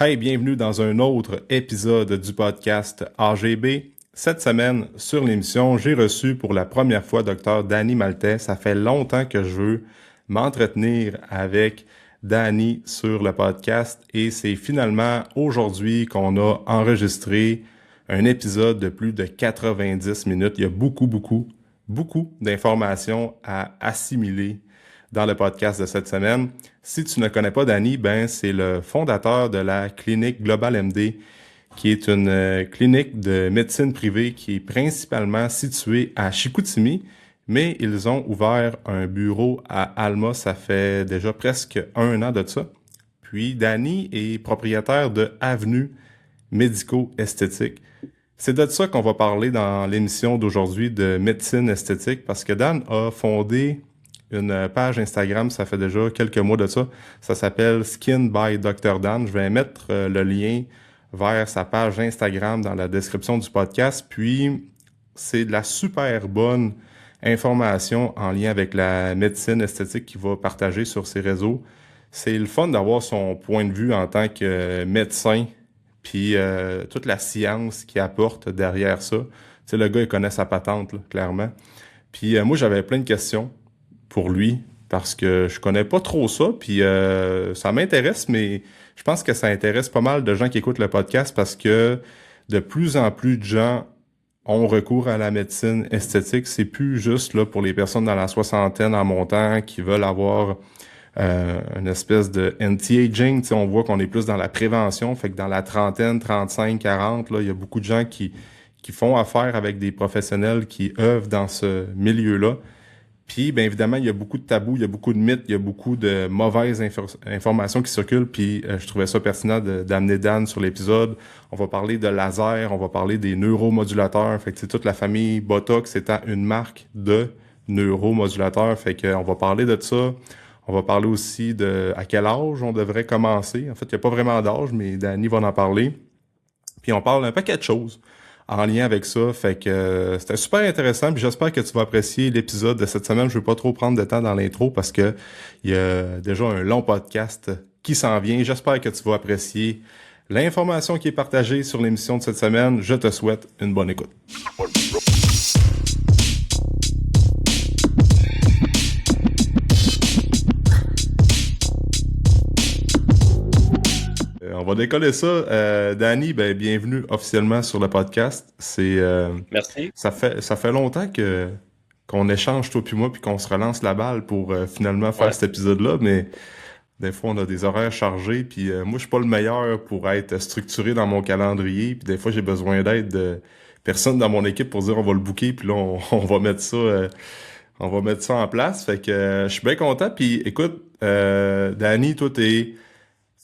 Hey, bienvenue dans un autre épisode du podcast AGB. Cette semaine, sur l'émission, j'ai reçu pour la première fois Dr. Danny Maltais. Ça fait longtemps que je veux m'entretenir avec Danny sur le podcast et c'est finalement aujourd'hui qu'on a enregistré un épisode de plus de 90 minutes. Il y a beaucoup d'informations à assimiler dans le podcast de cette semaine. Si tu ne connais pas Danny, ben c'est le fondateur de la clinique Global MD, qui est une clinique de médecine privée qui est principalement située à Chicoutimi, mais ils ont ouvert un bureau à Alma, ça fait déjà presque un an de ça. Puis Danny est propriétaire de Avenue Médico-Esthétique. C'est de ça qu'on va parler dans l'émission d'aujourd'hui de médecine esthétique, parce que Dan a fondé une page Instagram, ça fait déjà quelques mois de ça. Ça s'appelle Skin by Dr. Dan. Je vais mettre le lien vers sa page Instagram dans la description du podcast. Puis, c'est de la super bonne information en lien avec la médecine esthétique qu'il va partager sur ses réseaux. C'est le fun d'avoir son point de vue en tant que médecin, puis toute la science qu'il apporte derrière ça. Tu sais, le gars, il connaît sa patente, là, clairement. Puis moi, j'avais plein de questions pour lui parce que je connais pas trop ça, puis ça m'intéresse, mais je pense que ça intéresse pas mal de gens qui écoutent le podcast parce que de plus en plus de gens ont recours à la médecine esthétique. C'est plus juste là pour les personnes dans la soixantaine en montant qui veulent avoir une espèce de anti-aging. Tu sais, on voit qu'on est plus dans la prévention, fait que dans la trentaine, 35, 40, là, il y a beaucoup de gens qui font affaire avec des professionnels qui œuvrent dans ce milieu-là. Puis, bien évidemment, il y a beaucoup de tabous, il y a beaucoup de mythes, il y a beaucoup de mauvaises informations qui circulent. Puis, je trouvais ça pertinent d'amener Dan sur l'épisode. On va parler de laser, on va parler des neuromodulateurs. Fait que c'est toute la famille Botox étant une marque de neuromodulateurs. Fait que on va parler de ça. On va parler aussi de à quel âge on devrait commencer. En fait, il n'y a pas vraiment d'âge, mais Danny va en parler. Puis, on parle un paquet de choses en lien avec ça. Fait que c'était super intéressant. Puis j'espère que tu vas apprécier l'épisode de cette semaine. Je veux pas trop prendre de temps dans l'intro parce que il y a déjà un long podcast qui s'en vient. J'espère que tu vas apprécier l'information qui est partagée sur l'émission de cette semaine. Je te souhaite une bonne écoute. On va décoller ça. Danny, ben, bienvenue officiellement sur le podcast. Merci. Ça fait longtemps que qu'on échange toi puis moi puis qu'on se relance la balle pour finalement faire Ouais. cet épisode-là, mais des fois on a des horaires chargés puis moi je suis pas le meilleur pour être structuré dans mon calendrier puis des fois j'ai besoin d'aide de personnes dans mon équipe pour dire on va le booker puis là on va mettre ça en place. Fait que je suis bien content puis écoute Danny, toi t'es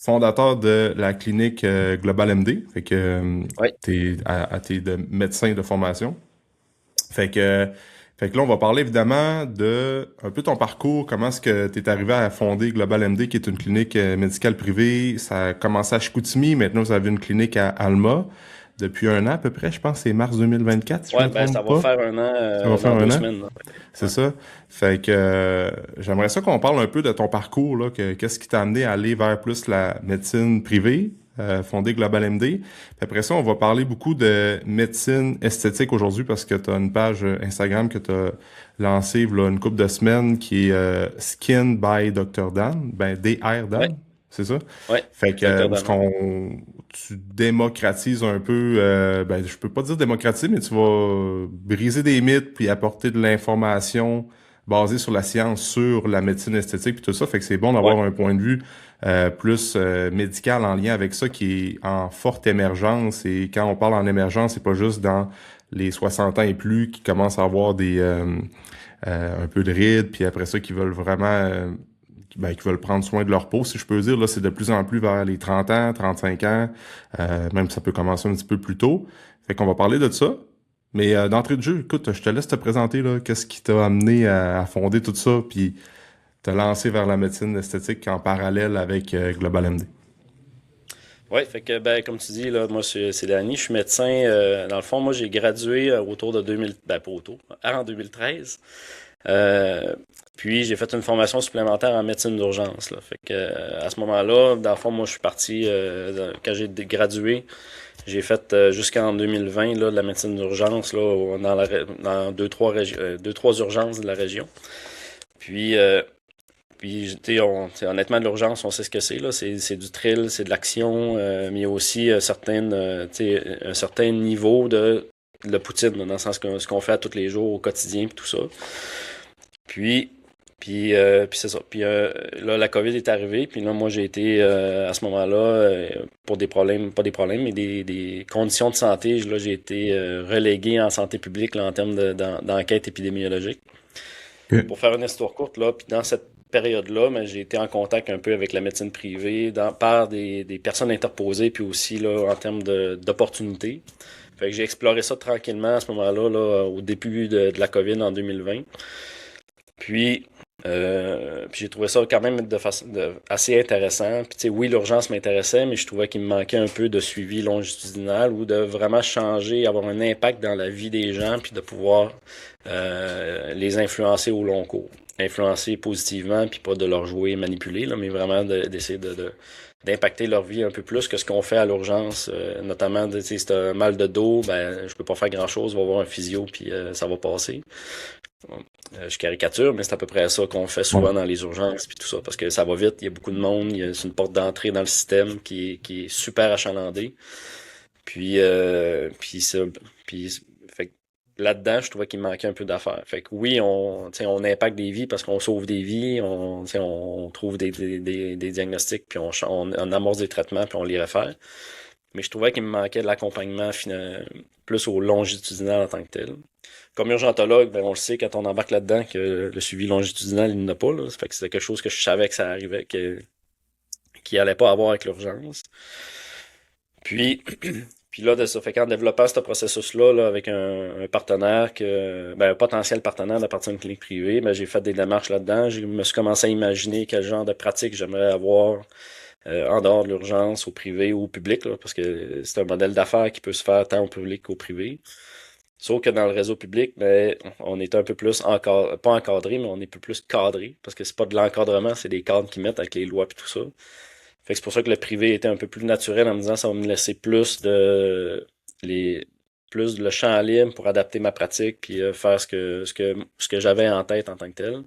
fondateur de la clinique Global MD. Fait que Ouais. t'es de médecin de formation. Fait que, fait que là, on va parler évidemment de un peu ton parcours, comment est-ce que tu es arrivé à fonder Global MD, qui est une clinique médicale privée. Ça a commencé à Chicoutimi, maintenant vous avez une clinique à Alma depuis un an à peu près, je pense que c'est mars 2024, si je Ouais, me ben ça trompe va pas. faire un an Ça va faire dans un deux an, semaines, là. c'est Ouais. ça. Fait que j'aimerais ça qu'on parle un peu de ton parcours, là, qu'est-ce qui t'a amené à aller vers plus la médecine privée, fonder Global MD. Puis après ça, on va parler beaucoup de médecine esthétique aujourd'hui parce que tu as une page Instagram que tu as lancée il y a une couple de semaines qui est Skin by Dr. Dan, ben DR Ouais, Dan, c'est ça? ouais, Fait que Docteur où est-ce Dana. qu'on tu démocratises un peu ben je peux pas dire démocratiser mais tu vas briser des mythes puis apporter de l'information basée sur la science sur la médecine esthétique puis tout ça, fait que c'est bon Ouais, d'avoir un point de vue plus médical en lien avec ça qui est en forte émergence. Et quand on parle en émergence, c'est pas juste dans les 60 ans et plus qui commencent à avoir des un peu de rides puis après ça qui veulent vraiment qui veulent prendre soin de leur peau, si je peux dire. Là, c'est de plus en plus vers les 30 ans, 35 ans, même ça peut commencer un petit peu plus tôt. Fait qu'on va parler de ça. Mais d'entrée de jeu, écoute, je te laisse te présenter là, qu'est-ce qui t'a amené à fonder tout ça, puis te lancer vers la médecine esthétique en parallèle avec Global MD. ouais, fait que ben comme tu dis là, moi c'est Danny, je suis médecin. Dans le fond, moi j'ai gradué autour de 2000, ben pas autour, en 2013. Euh, Puis j'ai fait une formation supplémentaire en médecine d'urgence, là. Fait que à ce moment-là, dans le fond, moi je suis parti quand j'ai gradué, j'ai fait jusqu'en 2020 là, de la médecine d'urgence là, dans deux, trois urgences de la région. Puis honnêtement, de l'urgence, on sait ce que c'est, là. C'est du thrill, c'est de l'action, mais il y a aussi un certain niveau de poutine, là, dans le sens que ce qu'on fait à tous les jours au quotidien, puis tout ça. Puis, puis c'est ça. Puis là, la COVID est arrivée, puis là, moi, j'ai été à ce moment-là, pour des problèmes, pas des problèmes, mais des conditions de santé, là, j'ai été relégué en santé publique là, en termes d'enquête épidémiologique. OK. Pour faire une histoire courte, là, puis dans cette période-là, mais j'ai été en contact un peu avec la médecine privée par des personnes interposées, puis aussi là, en termes d'opportunités. Fait que j'ai exploré ça tranquillement à ce moment-là, là, au début de la COVID en 2020. Puis, puis j'ai trouvé ça quand même assez intéressant. Puis, tu sais, oui, l'urgence m'intéressait, mais je trouvais qu'il me manquait un peu de suivi longitudinal ou de vraiment changer, avoir un impact dans la vie des gens, puis de pouvoir les influencer au long cours. Influencer positivement, puis pas de leur jouer manipuler, là, mais vraiment d'essayer d'impacter leur vie un peu plus que ce qu'on fait à l'urgence. Notamment, tu sais, si t'as mal de dos, ben, je peux pas faire grand-chose, va voir un physio, puis ça va passer. Je caricature, mais c'est à peu près ça qu'on fait Ouais. souvent dans les urgences puis tout ça, parce que ça va vite, il y a beaucoup de monde, c'est une porte d'entrée dans le système qui est super achalandée. Puis, puis fait que là-dedans, je trouvais qu'il me manquait un peu d'affaires. Fait que oui, tu sais, on impacte des vies parce qu'on sauve des vies, tu sais, on trouve des diagnostics, puis on amorce des traitements, puis on les réfère. Mais je trouvais qu'il me manquait de l'accompagnement plus au longitudinal en tant que tel. Comme urgentologue, ben on le sait quand on embarque là-dedans que le suivi longitudinal, il n'a pas. Là. Ça fait que c'était quelque chose que je savais que ça arrivait, qu'il allait pas avoir avec l'urgence. Puis, puis là, de ça fait qu'en développant ce processus-là, là, avec un partenaire, un potentiel partenaire de partir d'une clinique privée, ben, j'ai fait des démarches là-dedans. Je me suis commencé à imaginer quel genre de pratique j'aimerais avoir en dehors de l'urgence, au privé ou au public, là, parce que c'est un modèle d'affaires qui peut se faire tant au public qu'au privé. Sauf que dans le réseau public, ben, on est un peu plus pas encadré, mais on est un peu plus cadré, parce que c'est pas de l'encadrement, c'est des cadres qui mettent avec les lois et tout ça. Fait que c'est pour ça que le privé était un peu plus naturel en me disant ça va me laisser les, plus le champ libre pour adapter ma pratique puis faire ce que j'avais en tête en tant que tel.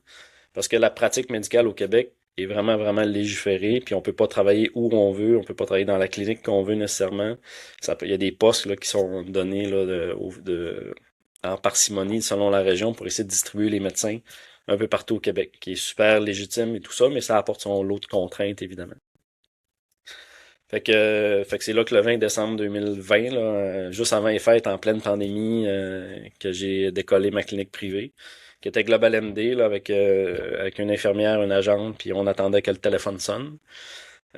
Parce que la pratique médicale au Québec est vraiment, vraiment légiférée, puis on peut pas travailler où on veut, on peut pas travailler dans la clinique qu'on veut nécessairement. Il y a des postes là, qui sont donnés là, en parcimonie selon la région pour essayer de distribuer les médecins un peu partout au Québec, qui est super légitime et tout ça, mais ça apporte son lot de contraintes, évidemment. Fait que c'est là que le 20 décembre 2020, là, juste avant les fêtes, en pleine pandémie, que j'ai décollé ma clinique privée, qui était Global MD, là, avec une infirmière, une agente, puis on attendait que le téléphone sonne.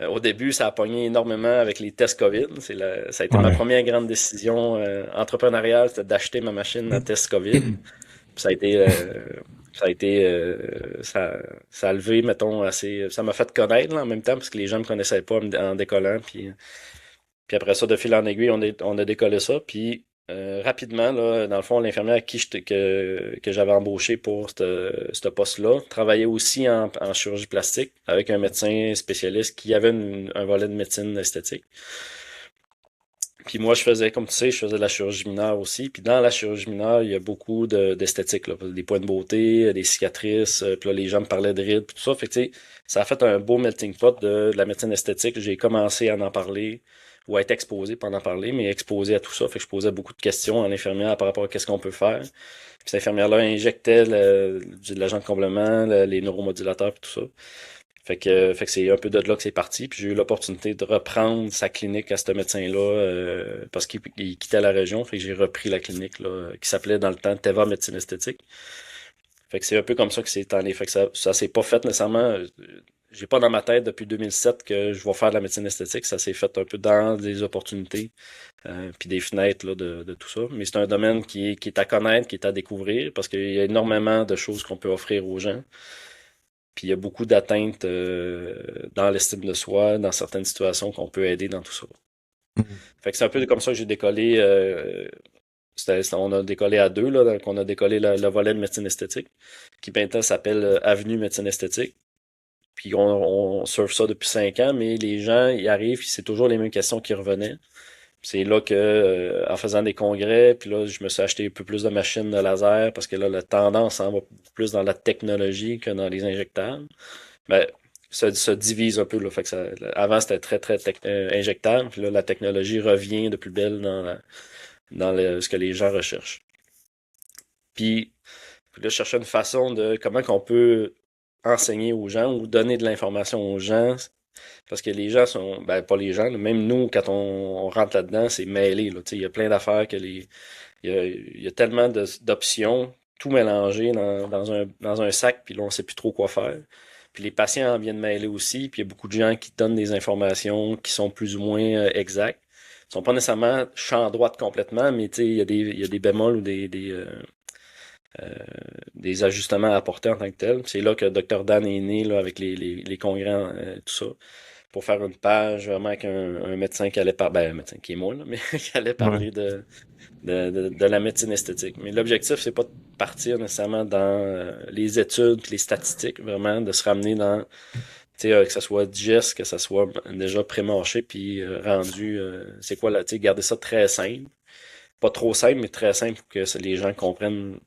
Au début, ça a pogné énormément avec les tests COVID. Ça a été ma Ouais. première grande décision entrepreneuriale, c'était d'acheter ma machine à test COVID. Puis ça a été, ça a été, ça a levé, mettons, assez, ça m'a fait connaître là, en même temps parce que les gens me connaissaient pas en décollant. Puis après ça, de fil en aiguille, on a décollé ça. Puis rapidement, là, dans le fond, l'infirmière à qui que j'avais embauché pour ce poste-là travaillait aussi en chirurgie plastique avec un médecin spécialiste qui avait un volet de médecine esthétique. Puis moi, je faisais, comme tu sais, je faisais de la chirurgie mineure aussi. Puis dans la chirurgie mineure, il y a beaucoup d'esthétique, là. Des points de beauté, des cicatrices. Puis là, les gens me parlaient de rides, puis tout ça. Fait que, tu sais, ça a fait un beau melting pot de la médecine esthétique. J'ai commencé à en parler, ou à être exposé, pas en parler, mais exposé à tout ça. Fait que je posais beaucoup de questions à l'infirmière par rapport à qu'est-ce qu'on peut faire. Puis cette infirmière-là injectait de l'agent de comblement, les neuromodulateurs, puis tout ça. Fait que c'est un peu de là que c'est parti. Puis j'ai eu l'opportunité de reprendre sa clinique à ce médecin-là parce qu'il quittait la région. Fait que j'ai repris la clinique là, qui s'appelait dans le temps Teva Médecine Esthétique. Fait que c'est un peu comme ça que c'est allé. Fait que ça s'est pas fait nécessairement. J'ai pas dans ma tête depuis 2007 que je vais faire de la médecine esthétique. Ça s'est fait un peu dans des opportunités puis des fenêtres là, de tout ça. Mais c'est un domaine qui est à connaître, qui est à découvrir parce qu'il y a énormément de choses qu'on peut offrir aux gens. Puis il y a beaucoup d'atteintes dans l'estime de soi, dans certaines situations qu'on peut aider dans tout ça. Fait que c'est un peu comme ça que j'ai décollé On a décollé à deux, là, donc on a décollé le volet de médecine esthétique, qui maintenant s'appelle Avenue Médecine Esthétique. Puis on surfe ça depuis 5 ans, mais les gens, ils arrivent, c'est toujours les mêmes questions qui revenaient. C'est là que, en faisant des congrès, puis là, je me suis acheté un peu plus de machines de laser, parce que là, la tendance s'en va plus dans la technologie que dans les injectables. Ben, ça divise un peu, là. Fait que avant, c'était très, très injectable, puis là, la technologie revient de plus belle ce que les gens recherchent. Puis là, je cherchais une façon de comment qu'on peut enseigner aux gens ou donner de l'information aux gens. Parce que les gens sont, ben pas les gens, là, même nous, quand on rentre là-dedans, c'est mêlé. Là, il y a plein d'affaires il y a tellement d'options, tout mélangé dans un sac, puis là, on sait plus trop quoi faire. Puis les patients en viennent mêler aussi, puis il y a beaucoup de gens qui donnent des informations qui sont plus ou moins exactes. Ils sont pas nécessairement champ droite complètement, mais il y a des bémols ou des ajustements à apporter en tant que tel. C'est là que Dr. Dan est né là, avec les congrès, tout ça, pour faire une page vraiment avec un médecin qui allait parler, un médecin qui est moi, là, mais qui allait Ouais. parler de la médecine esthétique. Mais l'objectif, c'est pas de partir nécessairement dans les études, les statistiques, vraiment, de se ramener dans, que ça soit digeste, que ça soit déjà pré-mâché, puis rendu, c'est quoi là, garder ça très simple. Pas trop simple, mais très simple pour que les gens comprennent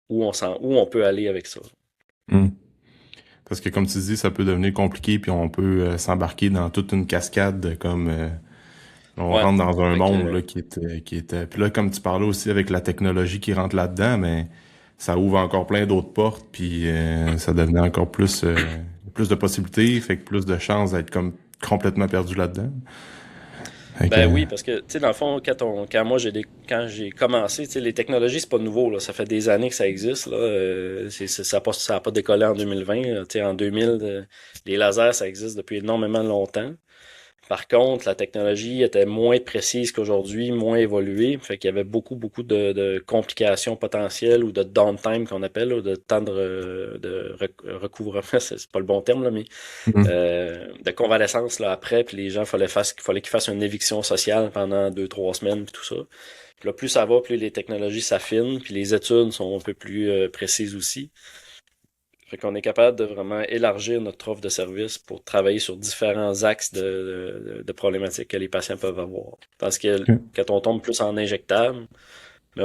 où on peut aller avec ça. Hmm. Parce que comme tu dis, ça peut devenir compliqué, puis on peut s'embarquer dans toute une cascade comme on Ouais. rentre dans un Fait monde que, là, qui est puis là, comme tu parlais aussi avec la technologie qui rentre là-dedans, mais ça ouvre encore plein d'autres portes, puis ça devenait encore plus de possibilités, fait que plus de chances d'être comme complètement perdu là-dedans. Fait que, ben oui, parce que, tu sais, dans le fond, quand j'ai commencé, tu sais, les technologies, c'est pas nouveau, là. Ça fait des années que ça existe, là. Ça a pas décollé en 2020, là. Tu sais, en 2000, les lasers, ça existe depuis énormément longtemps. Par contre, la technologie était moins précise qu'aujourd'hui, moins évoluée. Fait qu'il y avait beaucoup, beaucoup de complications potentielles ou de downtime qu'on appelle, là, de temps recouvrement, c'est pas le bon terme, là, mais mhm. de convalescence là, après, puis les gens, fallait qu'ils fassent une éviction sociale pendant 2, 3 semaines, puis tout ça. Puis là, plus ça va, plus les technologies s'affinent, puis les études sont un peu plus précises aussi. Fait qu'on est capable de vraiment élargir notre offre de services pour travailler sur différents axes de problématiques que les patients peuvent avoir. Parce que Ok. quand on tombe plus en injectable, mais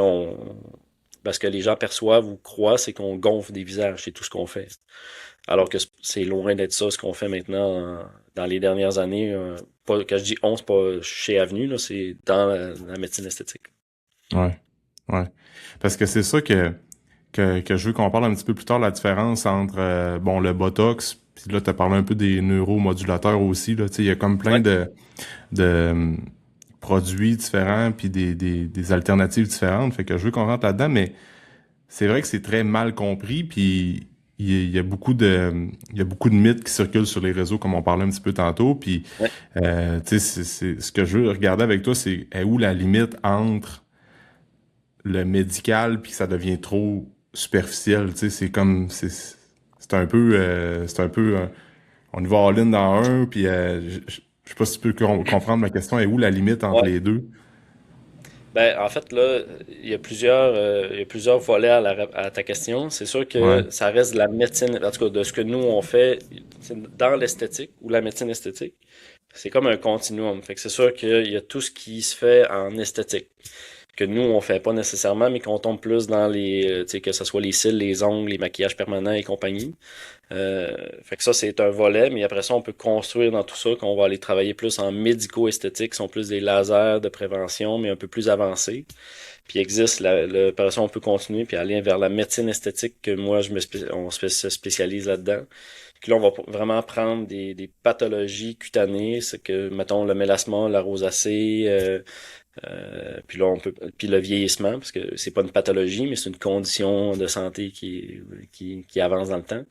parce que les gens perçoivent ou croient, c'est qu'on gonfle des visages, c'est tout ce qu'on fait. Alors que c'est loin d'être ça, ce qu'on fait maintenant dans les dernières années. Quand je dis on, c'est pas chez Avenue, là, c'est dans la médecine esthétique. Ouais, ouais. Parce que c'est ça que je veux qu'on parle un petit peu plus tard, la différence entre bon le Botox, puis là, tu as parlé un peu des neuromodulateurs aussi, là, tu sais, il y a comme plein Ouais. de produits différents, puis des alternatives différentes, fait que je veux qu'on rentre là-dedans, mais c'est vrai que c'est très mal compris, puis il y a il y a beaucoup de mythes qui circulent sur les réseaux, comme on parlait un petit peu tantôt, puis Ouais. tu sais, ce que je veux regarder avec toi, c'est est où la limite entre le médical puis ça devient trop superficiel, tu sais, c'est un peu on y va all-in dans un puis je sais pas si tu peux comprendre ma question, est où la limite entre Ouais. les deux? Ben, en fait, là, il y a plusieurs volets à ta question. C'est sûr Ouais. que ça reste de la médecine, en tout cas, de ce que nous, on fait dans l'esthétique ou la médecine esthétique. C'est comme un continuum. Fait que c'est sûr qu'il y a tout ce qui se fait en esthétique, que nous, on fait pas nécessairement, mais qu'on tombe plus dans tu sais, que ce soit les cils, les ongles, les maquillages permanents et compagnie. Fait que ça, c'est un volet, mais après ça, on peut construire dans tout ça qu'on va aller travailler plus en médico-esthétique, qui sont plus des lasers de prévention, mais un peu plus avancés. Puis il existe, par ça, on peut continuer, puis aller vers la médecine esthétique, que moi, se spécialise là-dedans. Puis là, on va vraiment prendre des pathologies cutanées, c'est que, mettons, le mélasma, la rosacée, puis là, puis le vieillissement, parce que c'est pas une pathologie, mais c'est une condition de santé qui avance dans le temps.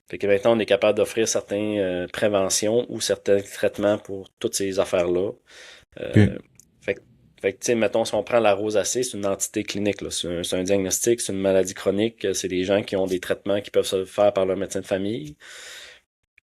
Fait que maintenant, on est capable d'offrir certaines préventions ou certains traitements pour toutes ces affaires-là. Ok. Euh, fait, que- fait que, tu sais, mettons, si on prend la rosacée, c'est une entité clinique, là. C'est un diagnostic, c'est une maladie chronique. C'est des gens qui ont des traitements qui peuvent se faire par leur médecin de famille.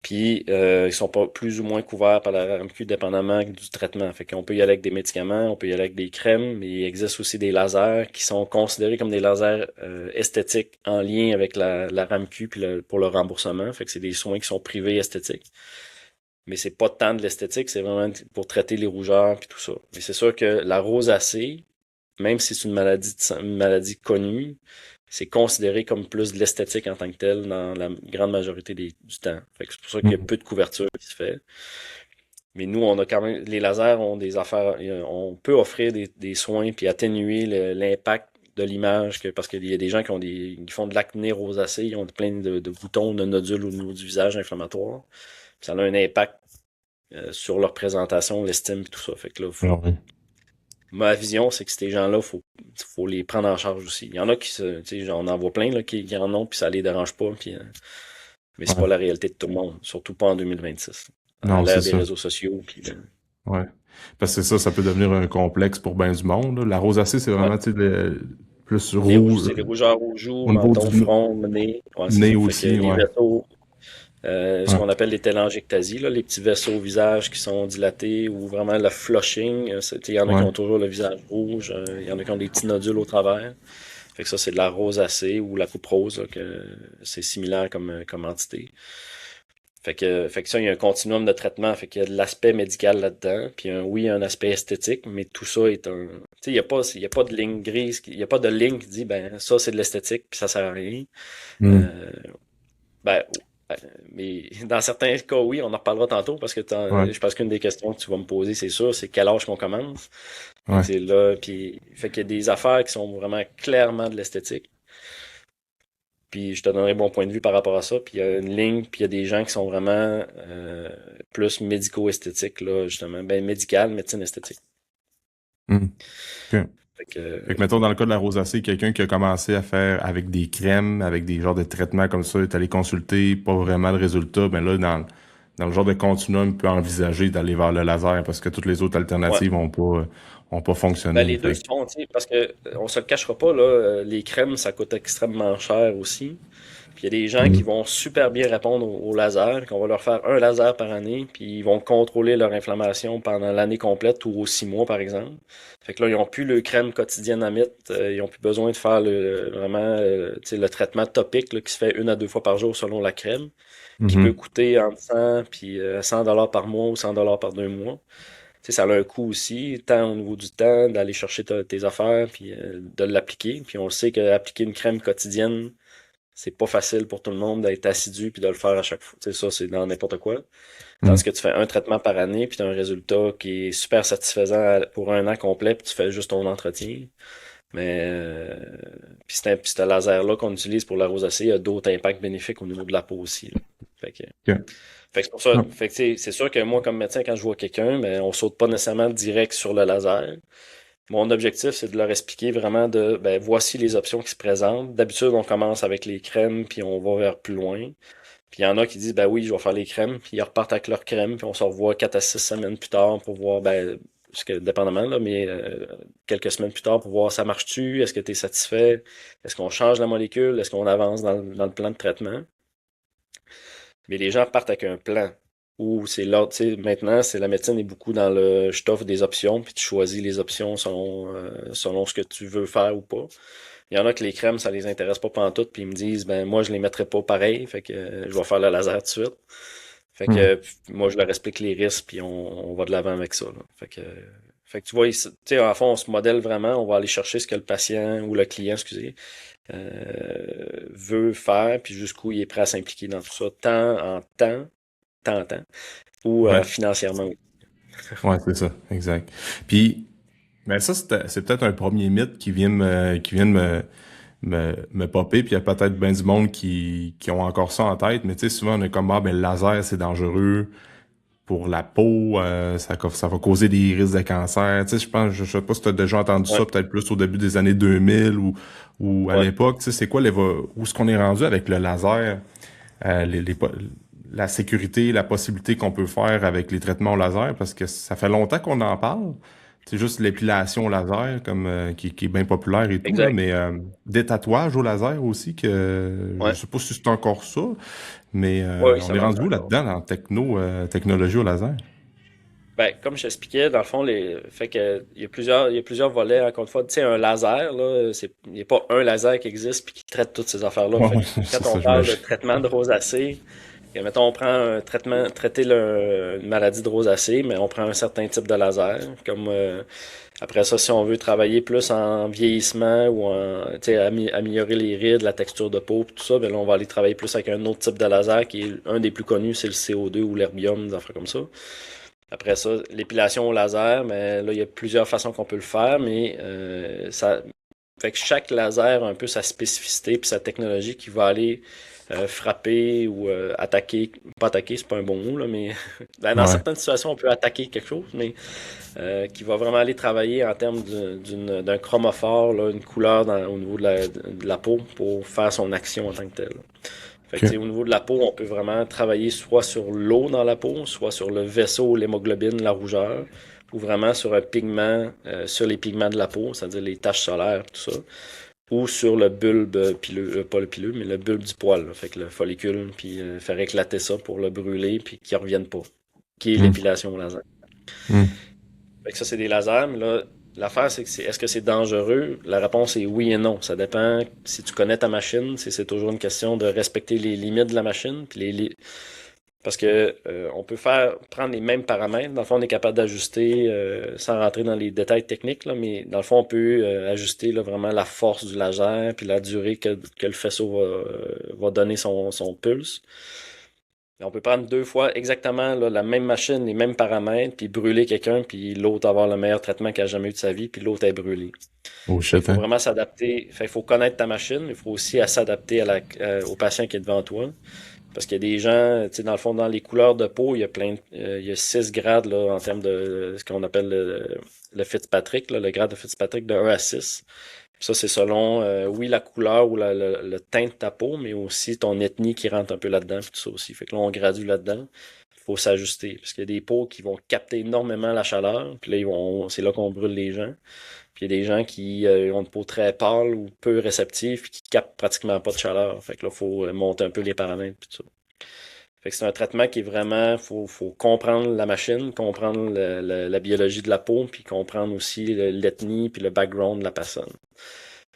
Puis ils sont pas plus ou moins couverts par la RAMQ dépendamment du traitement. Fait qu'on peut y aller avec des médicaments, on peut y aller avec des crèmes, mais il existe aussi des lasers qui sont considérés comme des lasers esthétiques en lien avec la RAMQ puis pour le remboursement. Fait que c'est des soins qui sont privés esthétiques. Mais c'est pas tant de l'esthétique, c'est vraiment pour traiter les rougeurs puis tout ça. Mais c'est sûr que la rosacée, même si c'est une maladie connue, c'est considéré comme plus de l'esthétique en tant que tel dans la grande majorité du temps. Fait que c'est pour ça qu'il y a peu de couverture qui se fait. Mais nous, on a quand même, les lasers ont des affaires, on peut offrir des soins puis atténuer l'impact de l'image parce qu'il y a des gens qui font de l'acné rosacée, ils ont plein de boutons, de nodules au niveau du visage inflammatoire. Puis ça a un impact sur leur présentation, l'estime et tout ça. Fait que là, ma vision, c'est que ces gens-là, faut les prendre en charge aussi. Il y en a qui tu sais, j'en vois plein là, qui en ont, puis ça les dérange pas, puis, mais c'est pas la réalité de tout le monde, surtout pas en 2026. À l'ère des réseaux sociaux. Puis, ouais. Parce que ça peut devenir un complexe pour bien du monde. Là. La rosacée, c'est vraiment plus rouge. C'est les rougeurs aux joues, menton, front, nez. Ouais, nez aussi, les vaisseaux, ce qu'on appelle les télangiectasies, là, les petits vaisseaux au visage qui sont dilatés ou vraiment le flushing. Il y en a qui ont toujours le visage rouge, il y en a qui ont des petits nodules au travers. Fait que ça, c'est de la rosacée ou la coupe rose, là, que c'est similaire comme entité. Fait que ça, il y a un continuum de traitement. Fait qu'il y a de l'aspect médical là-dedans. Puis oui, un aspect esthétique, mais tout ça est un. Tu sais, il n'y a pas de ligne grise, il n'y a pas de ligne qui dit ben ça c'est de l'esthétique, puis ça sert à rien. Mais dans certains cas, oui, on en reparlera tantôt parce que je pense qu'une des questions que tu vas me poser, c'est sûr, c'est quel âge qu'on commence. C'est là, puis fait qu'il y a des affaires qui sont vraiment clairement de l'esthétique. Puis je te donnerai mon point de vue par rapport à ça. Puis il y a une ligne, puis il y a des gens qui sont vraiment plus médico-esthétiques, là, justement. Ben, médical, médecine esthétique. Okay. Fait que mettons, dans le cas de la rosacée, quelqu'un qui a commencé à faire avec des crèmes, avec des genres de traitements comme ça, est allé consulter, pas vraiment de résultat, ben là, dans le genre de continuum, il peut envisager d'aller vers le laser parce que toutes les autres alternatives ont pas fonctionné. Ben, les deux sont, tu sais, parce que on se le cachera pas, là, les crèmes, ça coûte extrêmement cher aussi. Puis il y a des gens qui vont super bien répondre au laser, qu'on va leur faire un laser par année, puis ils vont contrôler leur inflammation pendant l'année complète ou aux 6 mois, par exemple. Fait que là, ils n'ont plus le crème quotidienne à mettre, ils n'ont plus besoin de faire vraiment le traitement topique là, qui se fait 1 à 2 fois par jour selon la crème, qui peut coûter entre 100 puis $100 par mois ou $100 par 2 mois. T'sais, ça a un coût aussi, tant au niveau du temps, d'aller chercher tes affaires, puis de l'appliquer. Puis on sait qu'appliquer une crème quotidienne, c'est pas facile pour tout le monde d'être assidu puis de le faire à chaque fois. T'sais, ça, c'est dans n'importe quoi. Tandis que tu fais un traitement par année, puis tu as un résultat qui est super satisfaisant pour 1 an complet, puis tu fais juste ton entretien. Mais puis ce laser-là qu'on utilise pour la rosacée a d'autres impacts bénéfiques au niveau de la peau aussi. Là. Fait que c'est pour ça. Fait que c'est sûr que moi, comme médecin, quand je vois quelqu'un, ben, on saute pas nécessairement direct sur le laser. Mon objectif, c'est de leur expliquer vraiment voici les options qui se présentent. D'habitude, on commence avec les crèmes, puis on va vers plus loin. Puis il y en a qui disent, ben oui, je vais faire les crèmes, puis ils repartent avec leurs crèmes, puis on se revoit 4 à 6 semaines plus tard pour voir, parce que dépendamment, là, mais quelques semaines plus tard pour voir ça marche-tu, est-ce que tu es satisfait, est-ce qu'on change la molécule, est-ce qu'on avance dans le plan de traitement. Mais les gens partent avec un plan. Ou c'est l'ordre, tu sais, maintenant, c'est la médecine est beaucoup dans le je t'offre des options, puis tu choisis les options selon ce que tu veux faire ou pas. Il y en a que les crèmes, ça les intéresse pas pantoute, puis ils me disent ben moi je les mettrai pas pareil, fait que je vais faire le laser tout de suite. Fait que moi je leur explique les risques, puis on va de l'avant avec ça. Là. Fait que tu vois, tu sais, en fond, on se modèle vraiment, on va aller chercher ce que le patient ou le client, veut faire, puis jusqu'où il est prêt à s'impliquer dans tout ça, tant en temps, ou financièrement. Ouais, c'est ça, exact. Puis, ben ça, c'est peut-être un premier mythe qui vient de me popper, puis il y a peut-être bien du monde qui ont encore ça en tête, mais tu sais, souvent on est comme, le laser, c'est dangereux pour la peau, ça va causer des risques de cancer. Tu sais, je sais pas si tu as déjà entendu ça, peut-être plus au début des années 2000 ou à l'époque, tu sais, c'est quoi où est-ce qu'on est rendu avec le laser, la sécurité, la possibilité qu'on peut faire avec les traitements au laser, parce que ça fait longtemps qu'on en parle. c'est juste l'épilation au laser, comme qui est bien populaire et tout, là, Exact. mais des tatouages au laser aussi, que je Ouais. sais pas si c'est encore ça, mais Ouais, oui, on ça est marche rendu où encore. là-dedans, dans technologie au laser? Ben, comme je t'expliquais, dans le fond, fait que il y a plusieurs volets, encore une fois. Tu sais, un laser, là, il n'y a pas un laser qui existe puis qui traite toutes ces affaires-là. Ouais, Fait ouais, que c'est quand on ça, parle de j'imagine. traitement de rosacée, et mettons, on prend un traitement, une maladie de rosacée, mais on prend un certain type de laser. Comme après ça, si on veut travailler plus en vieillissement ou tu sais, améliorer les rides, la texture de peau, tout ça, ben là, on va aller travailler plus avec un autre type de laser qui est un des plus connus, c'est le CO2 ou l'herbium, des affaires comme ça. Après ça, l'épilation au laser, mais là, il y a plusieurs façons qu'on peut le faire, mais ça fait que chaque laser a un peu sa spécificité puis sa technologie qui va aller frapper ou attaquer. Pas attaquer, c'est pas un bon mot, là, mais ben, dans Ouais. certaines situations, on peut attaquer quelque chose, mais qui va vraiment aller travailler en termes d'un chromophore, là, une couleur au niveau de la peau pour faire son action en tant que telle. Fait que, tu sais, OK. au niveau de la peau, on peut vraiment travailler soit sur l'eau dans la peau, soit sur le vaisseau, l'hémoglobine, la rougeur, ou vraiment sur un pigment, sur les pigments de la peau, c'est-à-dire les taches solaires, tout ça, ou sur le bulbe pileux, pas le pileux, mais le bulbe du poil, là. Fait que le follicule, puis faire éclater ça pour le brûler, puis qu'il revienne pas, qui est Hmm. l'épilation au laser. Hmm. Fait que ça, c'est des lasers, mais là, l'affaire, c'est que est-ce que c'est dangereux? La réponse est oui et non. Ça dépend si tu connais ta machine, c'est toujours une question de respecter les limites de la machine, puis parce que on peut prendre les mêmes paramètres. Dans le fond, on est capable d'ajuster, sans rentrer dans les détails techniques, là, mais dans le fond, on peut ajuster là, vraiment la force du laser, puis la durée que le faisceau va donner son pulse. On peut prendre deux fois exactement là, la même machine, les mêmes paramètres, puis brûler quelqu'un, puis l'autre avoir le meilleur traitement qu'il a jamais eu de sa vie, puis l'autre est brûlé. Oh Fait qu'il shit, faut hein? vraiment s'adapter. Fait qu'il faut connaître ta machine, il faut aussi s'adapter au patient qui est devant toi. Parce qu'il y a des gens, tu sais, dans le fond, dans les couleurs de peau, il y a il y a 6 grades là, en termes de ce qu'on appelle le Fitzpatrick, là, le grade de Fitzpatrick de 1 à 6. Ça, c'est selon, oui, la couleur ou le teint de ta peau, mais aussi ton ethnie qui rentre un peu là-dedans, puis tout ça aussi. Fait que là, on gradue là-dedans. Il faut s'ajuster. Parce qu'il y a des peaux qui vont capter énormément la chaleur, puis là, c'est là qu'on brûle les gens. Puis il y a des gens qui ont une peau très pâle ou peu réceptive, puis qui captent pratiquement pas de chaleur. Fait que là, il faut monter un peu les paramètres, puis tout ça. Fait que c'est un traitement qui est vraiment, faut comprendre la machine, comprendre la biologie de la peau, puis comprendre aussi l'ethnie, puis le background de la personne.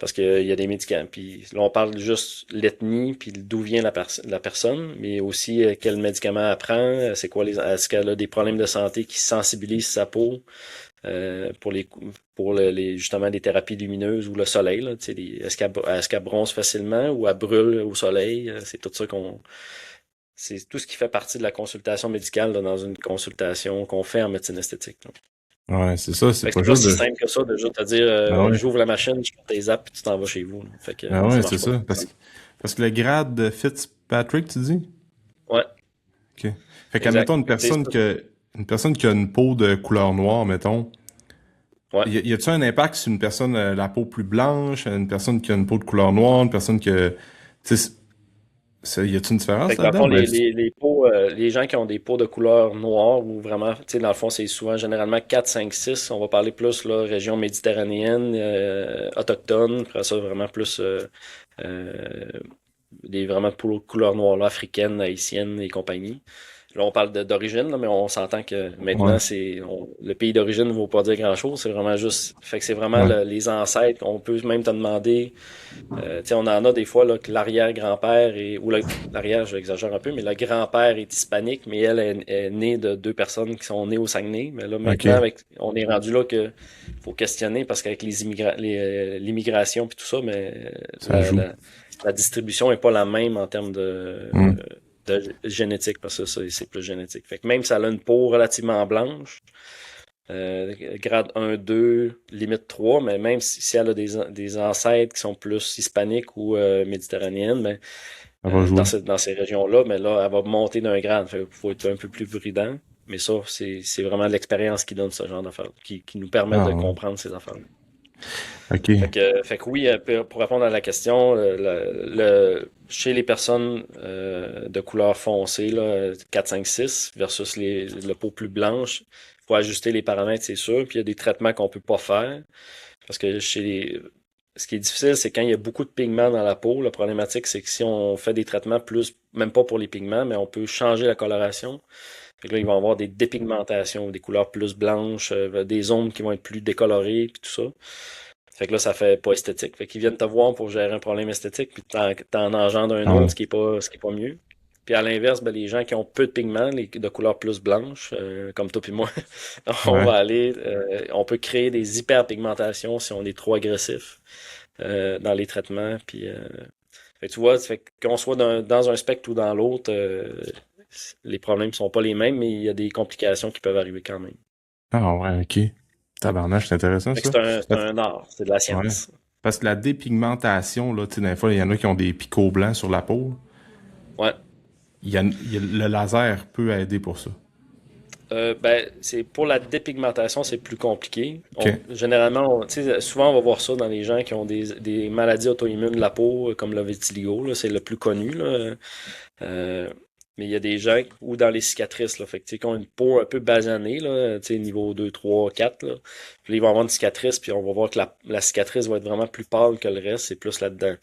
Parce qu'il y a des médicaments. Puis là, on parle juste l'ethnie, puis d'où vient la personne, mais aussi quel médicament elle prend, c'est quoi est-ce qu'elle a des problèmes de santé qui sensibilisent sa peau pour justement des thérapies lumineuses ou le soleil. Là, tu sais, est-ce qu'elle bronze facilement ou elle brûle au soleil? C'est tout ça c'est tout ce qui fait partie de la consultation médicale là, dans une consultation qu'on fait en médecine esthétique, là. Ouais, c'est ça, c'est Fait que pas c'est pas juste si de. simple que ça de juste te dire Ah ouais. j'ouvre la machine, je fais tes apps puis tu t'en vas chez vous, là. Fait que Ah ouais, ça c'est marche pas. ça. Parce que le grade de Fitzpatrick, tu dis? Ouais, OK. Fait exact. qu'admettons Fait que, tu sais, une personne qui a une peau de couleur noire, mettons, ouais. y a-tu un impact sur une personne la peau plus blanche, une personne qui a une peau de couleur noire, une personne que, tu sais, y a-tu une Fait différence que dans le là-dedans? fond, Ben, les peaux, les gens qui ont des peaux de couleur noire ou vraiment, tu sais, dans le fond, c'est souvent généralement 4 5 6. On va parler plus, là, région méditerranéenne, autochtone, après ça, vraiment plus euh, des vraiment peaux de couleur noire, là, africaine, haïtienne et compagnie. Là, on parle d'origine, là, mais on s'entend que ouais, maintenant, le pays d'origine ne vaut pas dire grand-chose. C'est vraiment juste, fait que c'est vraiment ouais. les ancêtres. On peut même te demander tu sais, on en a des fois là, que l'arrière-grand-père ou l'arrière, j'exagère un peu, mais le grand-père est hispanique, mais elle est née de deux personnes qui sont nées au Saguenay. Mais là, maintenant, OK. on est rendu là que faut questionner parce qu'avec l'immigration puis tout ça, mais Ça joue. la distribution est pas la même en termes Hmm. de génétique, parce que ça, c'est plus génétique. Fait que même si elle a une peau relativement blanche, grade 1, 2, limite 3, mais même si elle a des ancêtres qui sont plus hispaniques ou méditerranéennes, ben, Ça va jouer. dans ces régions-là, mais là, elle va monter d'un grade. Il faut être un peu plus prudent. Mais ça, c'est vraiment l'expérience qui donne ce genre d'affaires, qui nous permet Ah de ouais. comprendre ces affaires. OK. Fait que oui, pour répondre à la question, chez les personnes de couleur foncée, là, 4, 5, 6 versus le peau plus blanche, il faut ajuster les paramètres, c'est sûr. Puis il y a des traitements qu'on peut pas faire. Parce que ce qui est difficile, c'est quand il y a beaucoup de pigments dans la peau. La problématique, c'est que si on fait des traitements plus, même pas pour les pigments, mais on peut changer la coloration. Fait que là, ils vont avoir des dépigmentations, des couleurs plus blanches, des zones qui vont être plus décolorées, puis tout ça. Fait que là, ça fait pas esthétique. Fait qu'ils viennent te voir pour gérer un problème esthétique, puis t'en engendres un Ah autre, ouais. ce qui est pas mieux. Puis à l'inverse, ben, les gens qui ont peu de pigments, de couleur plus blanche, comme toi puis moi, on Ouais. va on peut créer des hyperpigmentations si on est trop agressif dans les traitements. Puis, fait que tu vois, fait qu'on soit dans un spectre ou dans l'autre, les problèmes sont pas les mêmes, mais il y a des complications qui peuvent arriver quand même. Ah ouais, OK. Tabarnache, c'est intéressant, Fait que ça. c'est un art, c'est de la Ouais. science. Parce que la dépigmentation, là, tu sais, des fois, il y en a qui ont des picots blancs sur la peau. Ouais. Le laser peut aider pour ça. Ben, c'est pour la dépigmentation, c'est plus compliqué. OK. Généralement, tu sais, souvent on va voir ça dans les gens qui ont des maladies auto-immunes de la peau, comme le vitiligo, là, c'est le plus connu, là. Euh, mais il y a des gens, ou dans les cicatrices, là, fait que, tu sais, qui ont une peau un peu basanée, là, tu sais, niveau 2 3 4 là. Puis là, ils vont avoir une cicatrice, puis on va voir que la cicatrice va être vraiment plus pâle que le reste, c'est plus là-dedans.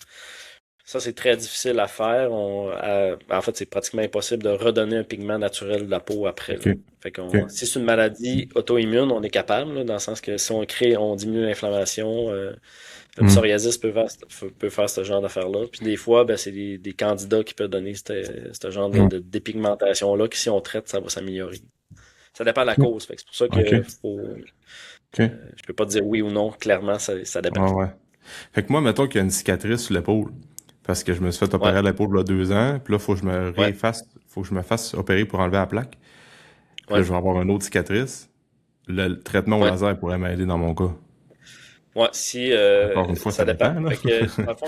Ça, c'est très difficile à faire. En fait, c'est pratiquement impossible de redonner un pigment naturel de la peau après, là. OK. Fait OK. si c'est une maladie auto-immune, on est capable, là, dans le sens que si on diminue l'inflammation, le Hmm. psoriasis peut faire ce genre d'affaires-là. Puis des fois, ben, c'est des candidats qui peuvent donner ce genre Hmm. de dépigmentation-là, que si on traite, ça va s'améliorer. Ça dépend de la OK. cause. Fait que c'est pour ça que OK. faut, OK. je peux pas dire oui ou non, clairement, ça dépend. Ouais, ouais. Fait que moi, mettons qu'il y a une cicatrice sur l'épaule. Parce que je me suis fait Ouais, opérer à l'épaule il y a 2 ans. Puis là, ouais, faut que je me fasse opérer pour enlever la plaque. Puis là, ouais, je vais avoir une autre cicatrice. Le traitement au ouais. laser pourrait m'aider dans mon cas. Ouais, Encore une fois, ça ça dépend. dépend, là. Fait que, dans le fond,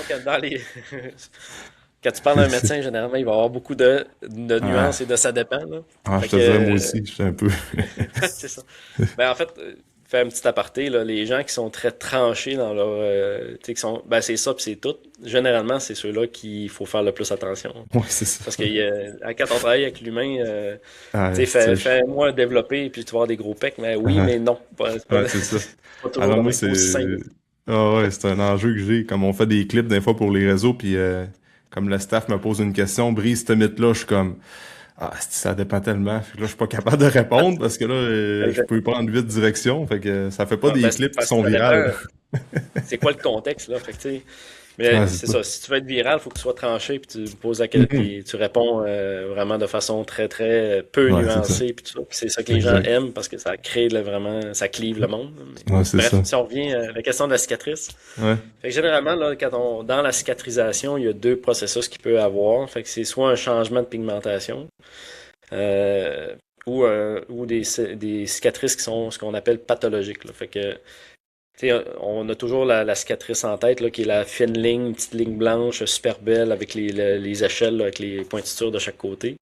quand tu parles à un médecin, généralement, il va y avoir beaucoup de Ah, nuances et de ça dépend, là. ah, Fait je te dirais, moi que, aussi, je suis un peu. c'est ça. Ben, en fait, fais un petit aparté, là, les gens qui sont très tranchés dans leur, tu sais, qui sont, ben, c'est ça puis c'est tout. Généralement, c'est ceux-là qu'il faut faire le plus attention. Ouais, c'est ça. Parce que, quand on travaille avec l'humain, Ah, tu sais, c'est fais-moi développer puis tu vas avoir des gros pecs, mais oui, ah, mais non. ouais, c'est ça. Pas Ah toujours non, de moi, même. Aussi simple. Ah ouais, c'est un enjeu que j'ai. Comme on fait des clips des fois pour les réseaux, puis comme le staff me pose une question, brise ce mythe-là, je suis comme. Ah, ça dépend tellement. Fait que là, je suis pas capable de répondre parce que là, je peux prendre 8 directions. Fait que ça fait pas Ouais, ben, des clips qui parce que sont ça virales. dépend. C'est quoi le contexte, là? Fait que, tu sais, mais Ah, c'est c'est ça. ça. Si tu veux être viral, il faut que tu sois tranché, puis tu poses Mhm. puis tu réponds vraiment de façon très, très peu Ouais, c'est ça. nuancée, puis tout ça. Puis c'est ça que les gens Exact. aiment parce que ça crée vraiment, ça clive le monde. Mais Ouais, c'est bref, ça. si on revient à la question de la cicatrice. Ouais. Fait que généralement, là, dans la cicatrisation, il y a deux processus qu'il peut avoir. Fait que c'est soit un changement de pigmentation, euh, ou des cicatrices qui sont ce qu'on appelle pathologiques, là. Fait que tu sais, on a toujours la cicatrice en tête, là, qui est la fine ligne, une petite ligne blanche, super belle, avec les échelles, là, avec les pointitures de chaque côté.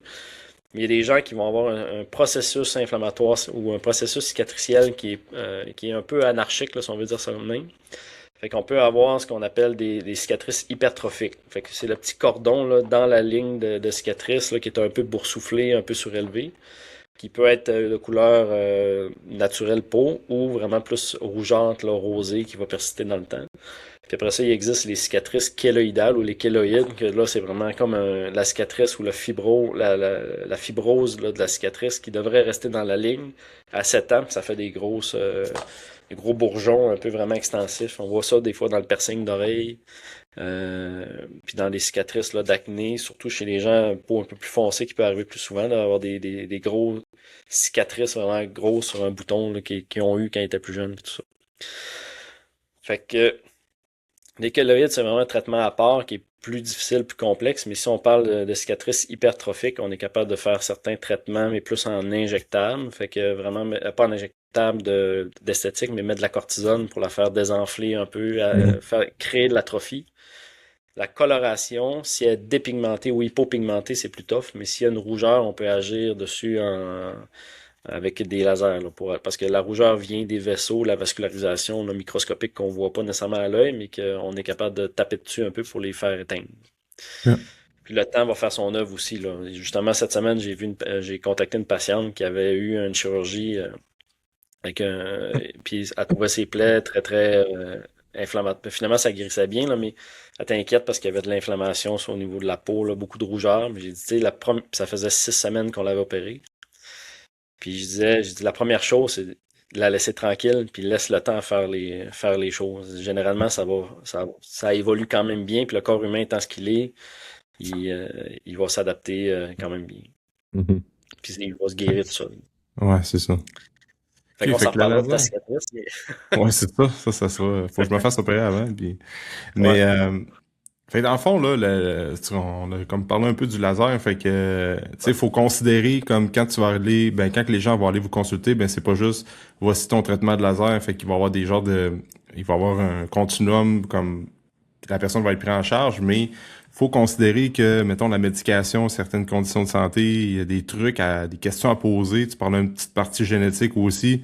Mais il y a des gens qui vont avoir un processus inflammatoire ou un processus cicatriciel qui est un peu anarchique, là, si on veut dire ça comme même. Fait qu'on peut avoir ce qu'on appelle des cicatrices hypertrophiques. Fait que c'est le petit cordon là, dans la ligne de cicatrice là, qui est un peu boursouflé, un peu surélevé, qui peut être de couleur naturelle peau ou vraiment plus rougeante, là, rosée, qui va persister dans le temps. Puis après ça, il existe les cicatrices kéloïdales ou les kéloïdes, que là, c'est vraiment comme la cicatrice ou la fibrose là, de la cicatrice qui devrait rester dans la ligne à 7 ans, puis ça fait des gros bourgeons un peu vraiment extensifs. On voit ça des fois dans le piercing d'oreille, puis dans les cicatrices là, d'acné, surtout chez les gens peau un peu plus foncée qui peut arriver plus souvent, d'avoir des gros cicatrices vraiment grosses sur un bouton là, qui ont eu quand ils étaient plus jeunes, puis tout ça. Fait que les kéloïdes, c'est vraiment un traitement à part qui est plus difficile, plus complexe, mais si on parle de cicatrices hypertrophiques, on est capable de faire certains traitements, mais plus en injectable. Fait que vraiment, pas en injectable d'esthétique, mais mettre de la cortisone pour la faire désenfler un peu, Mhm. créer de l'atrophie. La coloration, si elle est dépigmentée ou hypopigmentée, c'est plus tough, mais s'il y a une rougeur, on peut agir dessus avec des lasers, là, parce que la rougeur vient des vaisseaux, la vascularisation là, microscopique qu'on voit pas nécessairement à l'œil, mais qu'on est capable de taper dessus un peu pour les faire éteindre. Ok. Puis le temps va faire son œuvre aussi, là. Justement, cette semaine, j'ai contacté une patiente qui avait eu une chirurgie avec puis elle trouvait ses plaies très, très inflammatoires. Finalement, ça guérissait bien, là, mais elle t'inquiète parce qu'il y avait de l'inflammation au niveau de la peau, là, beaucoup de rougeur. Mais j'ai dit, tu sais, ça faisait 6 semaines qu'on l'avait opérée. Puis j'ai dit, la première chose, c'est de la laisser tranquille, puis laisse le temps à faire les choses. Généralement, ça évolue quand même bien, puis le corps humain étant ce qu'il est, il va s'adapter quand même bien. Mhm. Puis il va se guérir tout seul. Ouais, c'est ça. Fait Ok, qu'on fait s'en que le reparlera de ta laser. cicatrice, mais Ouais, c'est ça. Ça sera. Faut que je me fasse opérer avant. Puis... ouais, Mais fait que dans le fond, là, on a comme parlé un peu du laser, fait que tu sais, ouais, faut considérer comme quand tu vas aller, ben quand que les gens vont aller vous consulter, ben c'est pas juste voici ton traitement de laser, fait qu'il va y avoir des genres de. Il va y avoir un continuum comme la personne va être prise en charge, mais faut considérer que, mettons, la médication, certaines conditions de santé, il y a des trucs des questions à poser. Tu parles d'une petite partie génétique aussi,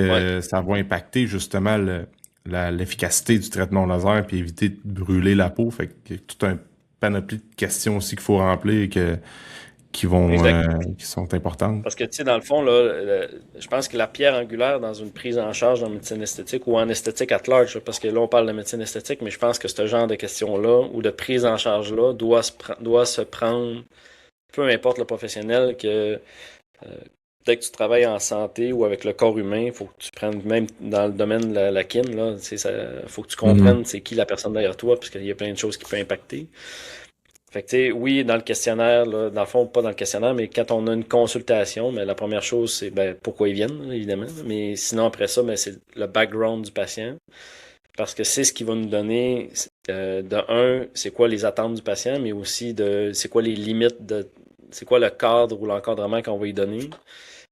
ouais. que ça va impacter justement l'efficacité du traitement laser puis éviter de brûler la peau. Fait qu'il y a tout un panoplie de questions aussi qu'il faut remplir et Exact. qui sont importantes. Parce que, tu sais, dans le fond, là, je pense que la pierre angulaire dans une prise en charge en médecine esthétique ou en esthétique at large, parce que là, on parle de médecine esthétique, mais je pense que ce genre de questions-là ou de prise en charge-là doit se prendre, peu importe le professionnel, que dès que tu travailles en santé ou avec le corps humain, il faut que tu prennes, même dans le domaine de la kin, là, faut que tu Mhm. comprennes c'est qui la personne derrière toi, parce qu'il y a plein de choses qui peuvent impacter. Fait que, tu sais, oui, dans le questionnaire, là, dans le fond, pas dans le questionnaire, mais quand on a une consultation, mais la première chose, c'est ben, pourquoi ils viennent, là, évidemment. Mais sinon, après ça, ben, c'est le background du patient. Parce que c'est ce qui va nous donner, de un, c'est quoi les attentes du patient, mais aussi de c'est quoi les limites c'est quoi le cadre ou l'encadrement qu'on va lui donner.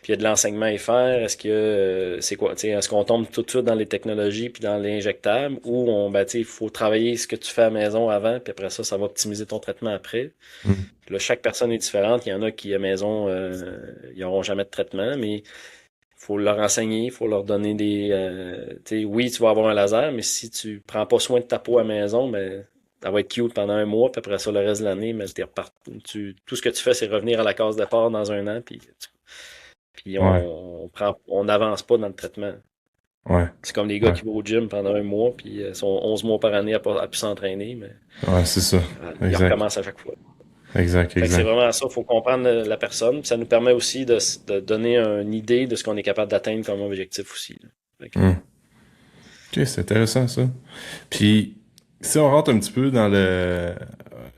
Puis il y a de l'enseignement à y faire. Est-ce que c'est quoi, tu sais, est-ce qu'on tombe tout de suite dans les technologies puis dans l'injectable ou ben, tu sais, il faut travailler ce que tu fais à la maison avant, puis après ça, ça va optimiser ton traitement après. Mhm. Puis là, chaque personne est différente. Il y en a qui à la maison, ils n'auront jamais de traitement, mais faut leur enseigner, il faut leur donner tu sais, oui, tu vas avoir un laser, mais si tu prends pas soin de ta peau à la maison, ben, ça va être cute pendant un mois, puis après ça, le reste de l'année, mais tout ce que tu fais, c'est revenir à la case départ dans un an, puis Ouais, on n'avance pas dans le traitement. ouais, C'est comme les gars ouais, qui vont au gym pendant un mois, puis sont 11 mois par année à plus s'entraîner, mais ouais, c'est ça. ils Exact, recommencent à chaque fois. exact, Fait que c'est exact. vraiment ça, il faut comprendre la personne, puis ça nous permet aussi de donner une idée de ce qu'on est capable d'atteindre comme objectif aussi, là. Fait que, Hmm. Ok, c'est intéressant ça. Puis, si on rentre un petit peu dans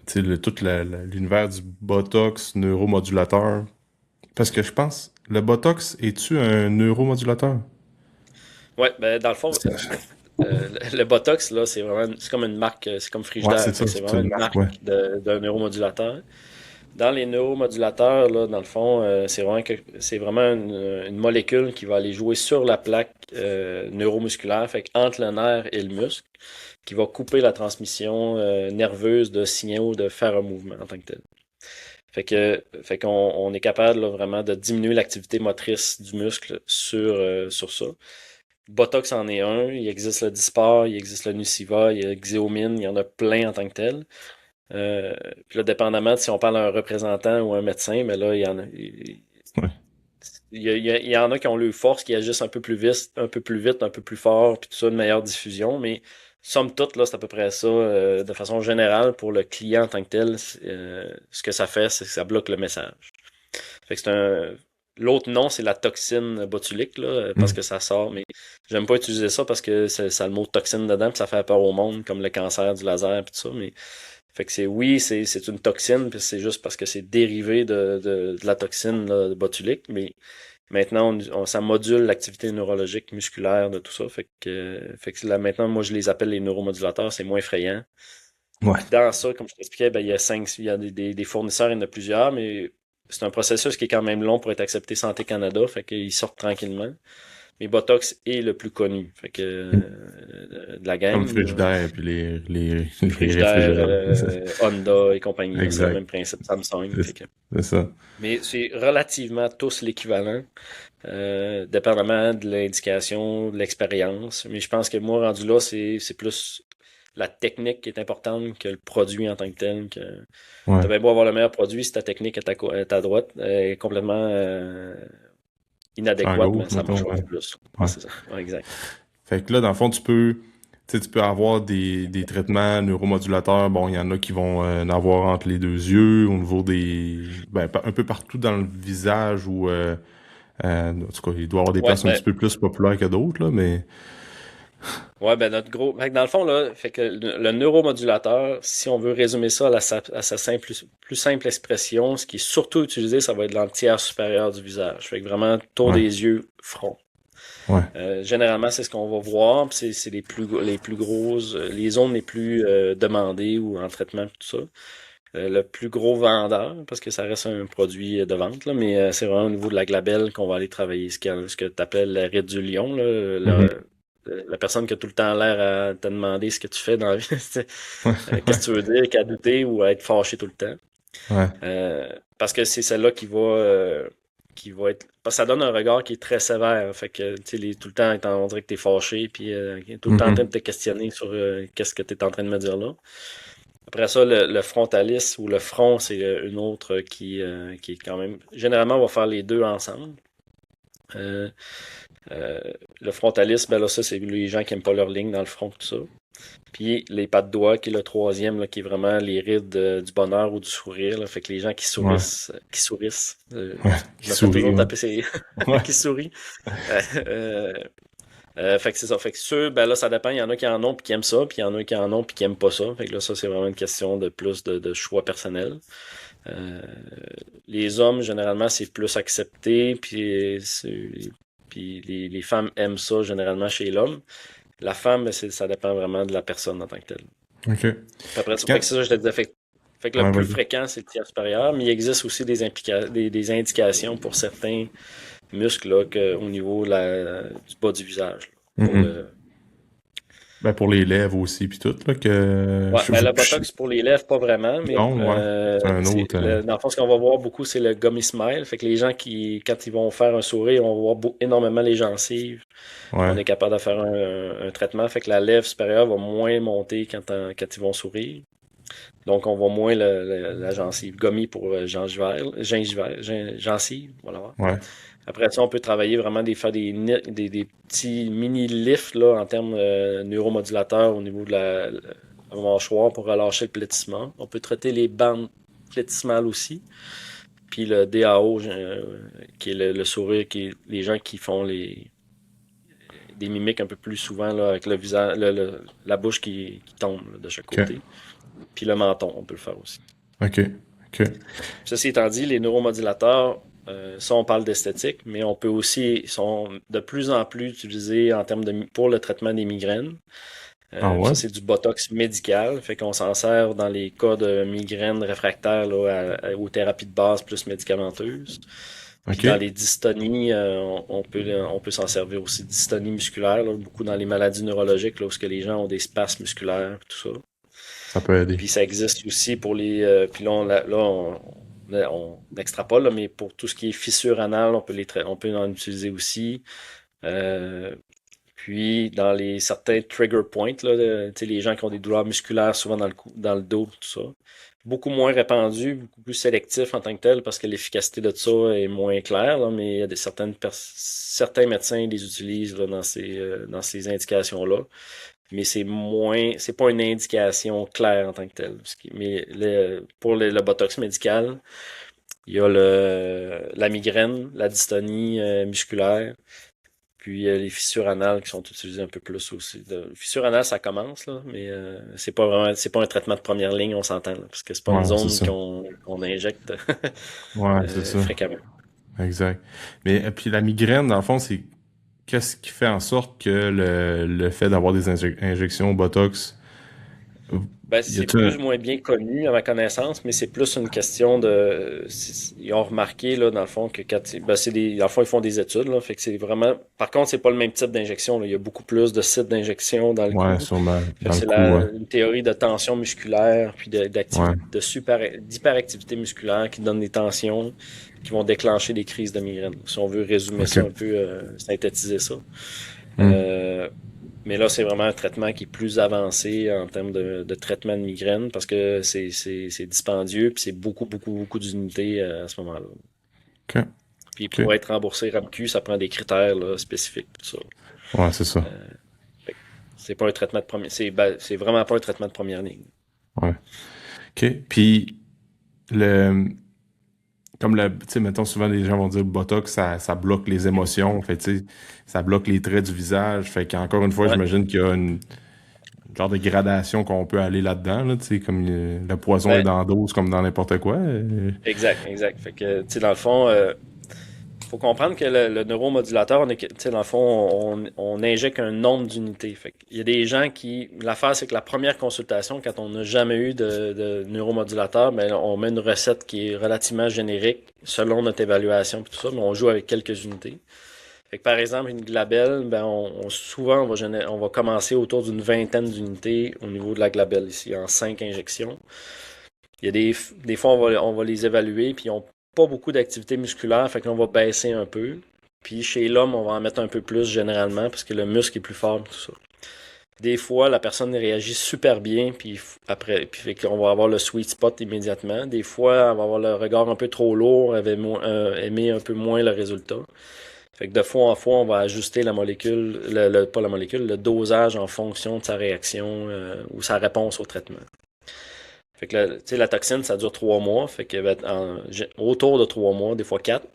tu sais, tout l'univers du Botox neuromodulateur, parce que je pense, le Botox, es-tu un neuromodulateur? ouais, ben dans le fond, C'est- le Botox, là, c'est comme une marque, c'est comme Ouais, Frigidaire, c'est fait ça, que c'est c'est vraiment une une marque, marque ouais. d'un neuromodulateur. Dans les neuromodulateurs, là, dans le fond, c'est vraiment une molécule qui va aller jouer sur la plaque neuromusculaire, fait entre le nerf et le muscle, qui va couper la transmission nerveuse de signaux de faire un mouvement en tant que tel. Fait qu'on on est capable là, vraiment de diminuer l'activité motrice du muscle sur ça. Botox en est un, il existe le Dysport, il existe le Nuciva, il y a le Xeomin, il y en a plein en tant que tel. Euh, Puis là, dépendamment de si on parle à un représentant ou un médecin, mais là, Ouais. il y en a qui ont le force, qui agissent un peu plus fort, puis tout ça, une meilleure diffusion, mais somme toute, là, c'est à peu près ça, de façon générale, pour le client en tant que tel, ce que ça fait, c'est que ça bloque le message. Fait que L'autre nom, c'est la toxine botulique, là, parce Hmm. que ça sort, mais j'aime pas utiliser ça parce que ça a le mot toxine dedans, puis ça fait peur au monde, comme le cancer du laser, puis tout ça, mais fait que oui, c'est une toxine, puis c'est juste parce que c'est dérivé de la toxine là, botulique, mais maintenant, ça module l'activité neurologique, musculaire de tout ça. Fait que là, maintenant, moi, je les appelle les neuromodulateurs, c'est moins effrayant. Ouais. Puis dans ça, comme je t'expliquais, ben, il y a des fournisseurs, il y en a plusieurs, mais c'est un processus qui est quand même long pour être accepté Santé Canada, fait qu'ils sortent tranquillement. mais Botox est le plus connu. Fait que de la Comme gang, Frigidaire puis les Frigidaire, réfrigérateurs. Honda et compagnie, là, c'est le Exact. même principe, Samsung. C'est Fait que... c'est ça. Mais c'est relativement tous l'équivalent, dépendamment de l'indication, de l'expérience. Mais je pense que moi, rendu là, c'est plus la technique qui est importante que le produit en tant que tel. Que... Ouais. T'as bien beau avoir le meilleur produit, si ta technique à ta droite est complètement C'est en inadéquate, mais gauche, ça mettons, marchera ouais. pas plus. Ouais, Ouais. c'est ça. Ouais, exact. Fait que là, dans le fond, tu sais, tu peux avoir des traitements neuromodulateurs. Bon, il y en a qui vont en avoir entre les deux yeux, au niveau ben, un peu partout dans le visage ou, en tout cas, il doit y avoir des Ouais, places un ben, petit peu plus populaires que d'autres, là, mais ouais, ben notre gros. Fait que dans le fond, là, fait que le neuromodulateur, si on veut résumer ça à sa plus simple expression, ce qui est surtout utilisé, ça va être dans le tiers supérieur du visage. Fait que vraiment tour ouais, des yeux, front. ouais, Généralement, c'est ce qu'on va voir, puis c'est les plus grosses, les zones les plus demandées ou en traitement, tout ça. Le plus gros vendeur, parce que ça reste un produit de vente, là, mais c'est vraiment au niveau de la glabelle qu'on va aller travailler, ce que tu appelles la ride du lion, là, mhm, la personne qui a tout le temps l'air à te demander ce que tu fais dans la vie. ouais, Qu'est-ce que tu veux dire, qu'à douter ou à être fâché tout le temps. ouais, Parce que c'est celle-là qui va être. Parce que ça donne un regard qui est très sévère. Fait que tu sais, tout le temps, on dirait que t'es fâché, puis tout le temps en train mhm, de te questionner sur qu'est-ce que tu es en train de me dire là. Après ça, le frontalis ou le front, c'est une autre qui est quand même. Généralement, on va faire les deux ensemble. Euh, le frontalis, ben là, ça, c'est les gens qui n'aiment pas leur ligne dans le front, tout ça. Puis les pas de doigts, qui est le troisième, là, qui est vraiment les rides du bonheur ou du sourire. Là. Fait que les gens ouais, qui sourissent, ouais, qui je me fais sourit, toujours ouais. taper ces Ouais, qui sourient. Euh, euh, fait que c'est ça. Fait que ceux, ben là, ça dépend. Il y en a qui en ont puis qui aiment ça, puis il y en a qui en ont puis qui aiment pas ça. Fait que là, ça, c'est vraiment une question de plus de choix personnel. Euh, les hommes, généralement, c'est plus accepté, puis les femmes aiment ça généralement chez l'homme. La femme, ben, ça dépend vraiment de la personne en tant que telle. ok. Puis après Puis ça, fait quand... que c'est ça, je te disais. Fait que le Ouais, plus vas-y. fréquent, c'est le tiers supérieur, mais il existe aussi des indications pour certains muscles là, au niveau du bas du visage. Là, pour Mhm. le... Ben, pour les lèvres aussi, puis tout, là, que... Ouais, ben le botox pour les lèvres, pas vraiment, mais Non, ouais. C'est un autre... dans le fond, ce qu'on va voir beaucoup, c'est le gummy smile. Fait que les gens quand ils vont faire un sourire, on va voir énormément les gencives. On Ouais, est capable de faire un traitement. Fait que la lèvre supérieure va moins monter quand ils vont sourire. Donc, on voit moins la gencive. Gommis pour gencive. Voilà. ouais, Après ça, on peut travailler vraiment faire des petits mini lifts là, en termes neuromodulateurs au niveau de la mâchoire pour relâcher le plétissement. On peut traiter les bandes plétissmales aussi. Puis le DAO, qui est le sourire, qui est les gens qui font des mimiques un peu plus souvent là, avec le visage, la bouche qui tombe là, de chaque ok, côté. Puis le menton, on peut le faire aussi. ok, ok. Ceci étant dit, les neuromodulateurs, ça on parle d'esthétique, mais on peut aussi, ils sont de plus en plus utilisés en termes pour le traitement des migraines. Ah ouais? Ça, c'est du botox médical, fait qu'on s'en sert dans les cas de migraines réfractaires là, aux thérapies de base plus médicamenteuses. Puis Ok, dans les dystonies, on peut s'en servir aussi. Dystonie musculaire, là, beaucoup dans les maladies neurologiques, là, où que les gens ont des spasmes musculaires, tout ça. ça peut aider. Puis ça existe aussi pour les. Puis là, on extrapole, là, mais pour tout ce qui est fissure anale, on peut en utiliser aussi. Euh, Puis dans certains trigger points, là, tu sais, les gens qui ont des douleurs musculaires, souvent dans le dos, tout ça. Beaucoup moins répandu, beaucoup plus sélectif en tant que tel, parce que l'efficacité de ça est moins claire, là, mais il y a certains médecins les utilisent là, dans ces indications-là. Mais c'est pas une indication claire en tant que telle. Mais pour le botox médical, il y a la migraine, la dystonie musculaire, puis les fissures anales qui sont utilisées un peu plus aussi. Les fissures anales, ça commence, là, mais c'est pas un traitement de première ligne, on s'entend, là, parce que c'est pas une Ouais, c'est zone ça. qu'on injecte Ouais, c'est ça. fréquemment. Exact. Mais puis la migraine, dans le fond, c'est qu'est-ce qui fait en sorte que le fait d'avoir des injections Botox Ben, Y c'est a-tu plus ou moins bien connu à ma connaissance, mais c'est plus une question de. Ils ont remarqué, là, dans le fond, que ben, dans le fond, ils font des études, là. Fait que c'est vraiment. Par contre, c'est pas le même type d'injection, là. Il y a beaucoup plus de sites d'injection dans le Ouais, cou. sûrement, Fait dans que le c'est coup, ouais. une théorie de tension musculaire, puis Ouais, d'hyperactivité musculaire qui donne des tensions qui vont déclencher des crises de migraine. Si on veut résumer ok. ça un peu, synthétiser ça. Hmm. Euh, mais là, c'est vraiment un traitement qui est plus avancé en termes de traitement de migraine parce que c'est dispendieux puis c'est beaucoup, beaucoup, beaucoup d'unités à ce moment-là. Ok, Puis ok. pour être remboursé RAMQ, ça prend des critères là, spécifiques, tout ça. Ouais, c'est ça. Fait que c'est pas un traitement de première, c'est vraiment pas un traitement de première ligne. Ouais. Ok. Puis, le, comme tu sais, mettons, souvent les gens vont dire Botox, ça bloque les émotions. Fait, tu sais, ça bloque les traits du visage. Fait qu'encore une fois, Ouais, j'imagine qu'il y a une genre de gradation qu'on peut aller là-dedans, là, tu sais, comme le poison est ben, dans la dose, comme dans n'importe quoi. exact, exact. Fait que, tu sais, dans le fond, faut comprendre que le neuromodulateur, tu sais, dans le fond, on injecte un nombre d'unités. Fait qu'il y a des gens qui. L'affaire, c'est que la première consultation, quand on n'a jamais eu de neuromodulateur, ben, on met une recette qui est relativement générique selon notre évaluation et tout ça, mais on joue avec quelques unités. Fait que, par exemple, une glabelle, ben, souvent, on va commencer autour d'une vingtaine d'unités au niveau de la glabelle ici, en 5 injections. Il y a des fois, on va les évaluer, puis ils n'ont pas beaucoup d'activité musculaire, fait qu'on va baisser un peu. Puis chez l'homme, on va en mettre un peu plus généralement, parce que le muscle est plus fort, tout ça. Des fois, la personne réagit super bien, puis après, puis fait qu'on va avoir le sweet spot immédiatement. Des fois, on va avoir le regard un peu trop lourd, elle va aimer un peu moins le résultat. Fait que de fois en fois, on va ajuster la molécule, pas la molécule, le dosage en fonction de sa réaction ou sa réponse au traitement. Fait que la toxine, ça dure 3 mois. Fait que autour de 3 mois, des fois 4.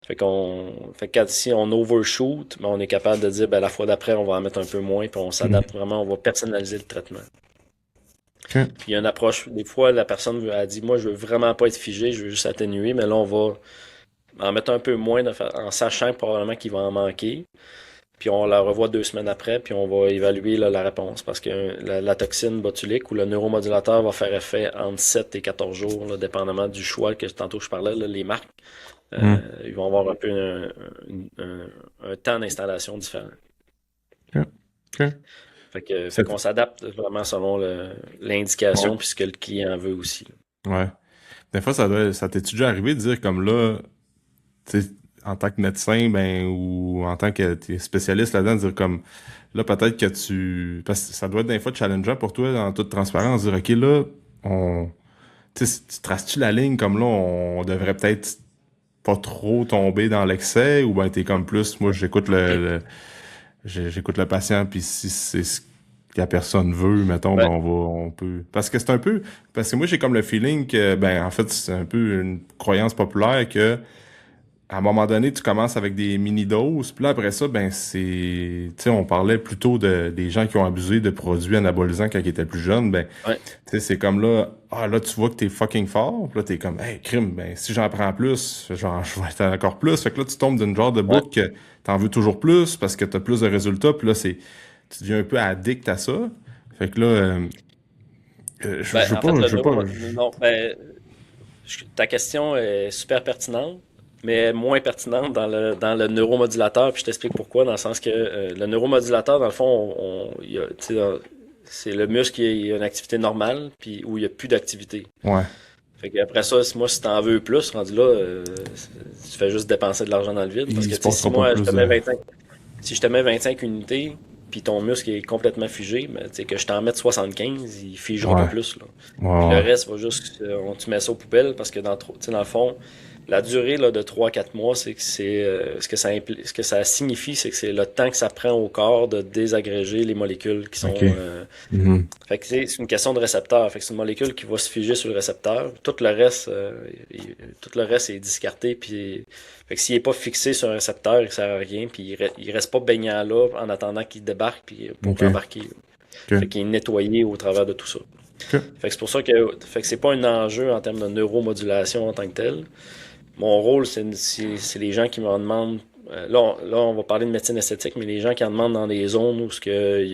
Fait que si on overshoot, ben, on est capable de dire ben, la fois d'après, on va en mettre un peu moins, puis on Hmm. s'adapte vraiment, on va personnaliser le traitement. OK. Puis il y a une approche, des fois, la personne a dit moi, je veux vraiment pas être figé, je veux juste atténuer, mais là, on va en mettre un peu moins en sachant probablement qu'il va en manquer. Puis on la revoit 2 semaines après, puis on va évaluer là, la réponse. Parce que la toxine botulique ou le neuromodulateur va faire effet entre 7 et 14 jours, là, dépendamment du choix que tantôt je parlais, là, les marques. Hmm. Ils vont avoir un peu un temps d'installation différent. OK. OK. Fait qu'on s'adapte vraiment selon Ouais. l'indication puis ce que le client veut aussi. Ouais. Des fois, ça t'est déjà arrivé de dire comme là, tu sais, en tant que médecin, ben, ou en tant que t'es spécialiste là-dedans, de dire comme là, peut-être que parce que ça doit être des fois challengeant pour toi, en toute transparence, dire OK, là, tu sais, tu traces-tu la ligne comme là, on devrait peut-être pas trop tomber dans l'excès, ou ben t'es comme plus, moi, j'écoute le patient, puis si c'est ce que la personne veut, mettons, ben Ouais. on peut. Parce que moi, j'ai comme le feeling que, ben, en fait, c'est un peu une croyance populaire que, à un moment donné, tu commences avec des mini-doses, puis là, après ça, ben, tu sais, on parlait plutôt des gens qui ont abusé de produits anabolisants quand ils étaient plus jeunes, ben, Ouais. tu sais, c'est comme là, là, tu vois que t'es fucking fort, puis là, t'es comme, hey, crime, ben, si j'en prends plus, genre, je vais être encore plus. Fait que là, tu tombes d'une genre de Ouais. boucle que t'en veux toujours plus parce que t'as plus de résultats, puis là, tu deviens un peu addict à ça. Fait que là, Ben, en fait, je veux pas, non, ben, ta question est super pertinente, mais moins pertinente dans le neuromodulateur, puis je t'explique pourquoi, dans le sens que le neuromodulateur, dans le fond, tu sais, c'est le muscle qui a une activité normale, puis où il n'y a plus d'activité. ouais, Fait que après ça, si t'en veux plus, rendu là, tu fais juste dépenser de l'argent dans le vide. Parce il que, se tu sais, si passera pas moi, plus de. si je te mets 25 unités, puis ton muscle est complètement figé, ben, tu sais, que je t'en mette 75, il figera pas Ouais, plus, là. Puis le ouais, reste va juste, tu mets ça aux poubelles parce que tu sais, dans le fond, la durée là, de 3 4 mois, ce que ça signifie, c'est que c'est le temps que ça prend au corps de désagréger les molécules qui ouais. sont. OK. Mhm. Fait que c'est une question de récepteur. Fait que c'est une molécule qui va se figer sur le récepteur. Tout le reste est discarté. Puis, fait que s'il n'est pas fixé sur un récepteur, il ne sert à rien. Puis il reste pas baignant là en attendant qu'il débarque puis pour OK. embarquer. Fait OK. qu'il est nettoyé au travers de tout ça. OK. Fait que c'est pour ça fait que c'est pas un enjeu en termes de neuromodulation en tant que tel. Mon rôle, c'est les gens qui me demandent là, on va parler de médecine esthétique, mais les gens qui en demandent dans des zones où il n'y a il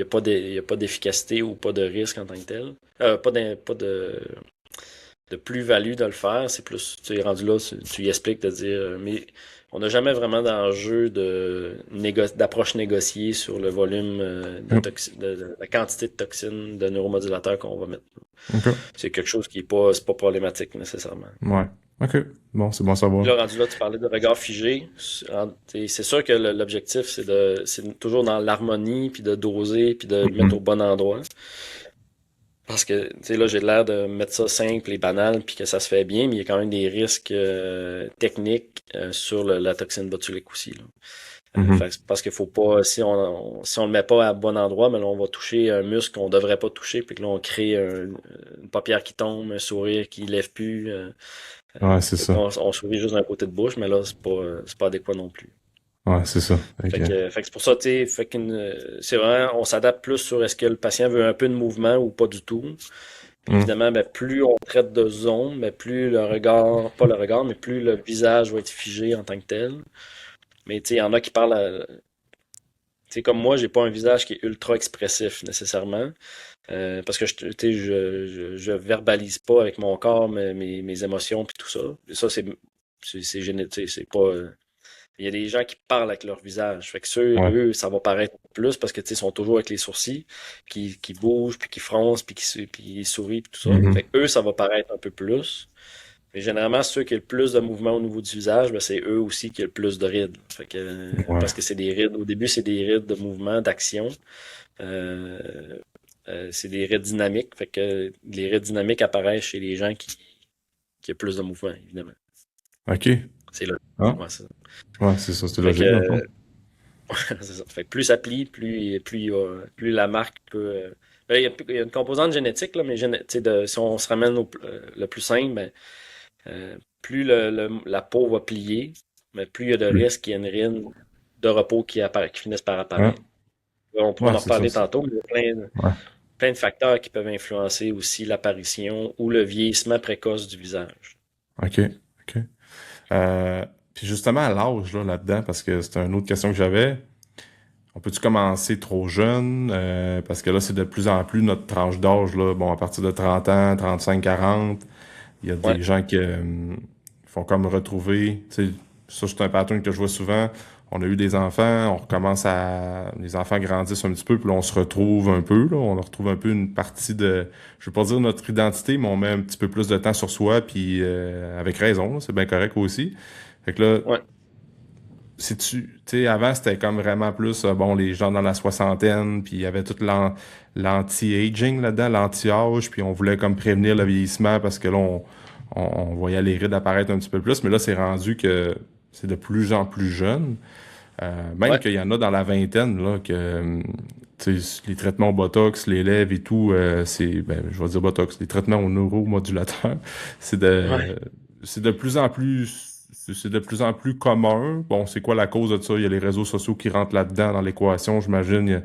y a pas d'efficacité ou pas de risque en tant que tel, pas de plus-value de le faire, c'est plus, tu es rendu là, tu y expliques de dire, mais on n'a jamais vraiment d'enjeu d'approche négociée sur le volume Yep. de la quantité de toxines de neuromodulateurs qu'on va mettre. OK. C'est quelque chose qui est pas, c'est pas problématique nécessairement. Ouais. OK. Bon, c'est bon à savoir. Là, rendu là, tu parlais de regard figé. C'est sûr que l'objectif, c'est toujours dans l'harmonie, puis de doser, puis de le mettre au Mhm. bon endroit. Parce que, tu sais, là, j'ai l'air de mettre ça simple et banal, puis que ça se fait bien, mais il y a quand même des risques techniques sur la toxine botulique aussi, là. Mhm. Parce qu'il faut pas, si on le met pas à bon endroit, mais là, on va toucher un muscle qu'on devrait pas toucher, puis que là, on crée une paupière qui tombe, un sourire qui lève plus. Ouais, c'est Fait que ça. là, on sourit juste d'un côté de bouche, mais là, c'est pas adéquat non plus. Ouais, c'est ça. OK. Fait que c'est pour ça, tu sais, c'est vraiment, on s'adapte plus sur est-ce que le patient veut un peu de mouvement ou pas du tout. Puis Mhm. évidemment, ben, plus on traite de zone, mais plus le regard, pas le regard, mais plus le visage va être figé en tant que tel. Mais tu sais, il y en a qui parlent tu sais, comme moi, j'ai pas un visage qui est ultra expressif nécessairement. Parce que tu sais, je verbalise pas avec mon corps mes émotions puis tout ça. Et ça, c'est génétique, c'est pas. Il y a des gens qui parlent avec leur visage. Fait que ceux, Ouais. eux, ça va paraître plus parce que tu sais, ils sont toujours avec les sourcils, qui bougent, puis qui froncent, puis ils sourient, puis tout ça. Fait Mhm. que eux, ça va paraître un peu plus. Mais généralement, ceux qui ont le plus de mouvement au niveau du visage, ben, c'est eux aussi qui ont le plus de rides. Fait que, Ouais. parce que c'est des rides. Au début, c'est des rides de mouvement, d'action. Euh, c'est des rides dynamiques. Fait que les rides dynamiques apparaissent chez les gens qui ont plus de mouvement, évidemment. OK. C'est là. Ah. Ouais, ça. Ouais, c'est ça. C'est Fait que, logique, dans le fond. c'est ça. Fait que plus ça plie, plus la marque peut. Ben, il y a une composante génétique, là, mais tu sais, si on se ramène le plus simple, ben, plus la peau va plier, mais plus il y a de Plus. risques qu'il y ait une ride de repos qui finisse par Ah. apparaître. On pourra Ouais, en c'est ça. reparler tantôt, mais il y a Ouais. plein de facteurs qui peuvent influencer aussi l'apparition ou le vieillissement précoce du visage. OK. OK. Puis justement, à l'âge, là-dedans, parce que c'est une autre question que j'avais. On peut-tu commencer trop jeune? Parce que là, c'est de plus en plus notre tranche d'âge, là. Bon, à partir de 30 ans, 35, 40, il y a Ouais, des gens qui font comme retrouver. Tu sais, ça, c'est un pattern que je vois souvent. On a eu des enfants, on recommence à. Les enfants grandissent un petit peu, puis là, on se retrouve un peu, là. On retrouve un peu une partie de. Je veux pas dire notre identité, mais on met un petit peu plus de temps sur soi, puis avec raison, là, c'est bien correct aussi. Fait que là, ouais. si tu sais, avant, c'était comme vraiment plus, bon, les gens dans la soixantaine, puis il y avait tout l'anti-aging là-dedans, l'anti-âge, puis on voulait comme prévenir le vieillissement parce que là, on voyait les rides apparaître un petit peu plus, mais là, c'est rendu que c'est de plus en plus jeune. Même Ouais. qu'il y en a dans la vingtaine, là, que, tu sais, les traitements au Botox, les lèvres et tout, ben, je vais dire Botox, les traitements aux neuromodulateurs, c'est Ouais. de, c'est de plus en plus, c'est de plus en plus commun. Bon, c'est quoi la cause de ça? Il y a les réseaux sociaux qui rentrent là-dedans dans l'équation, j'imagine. Il y a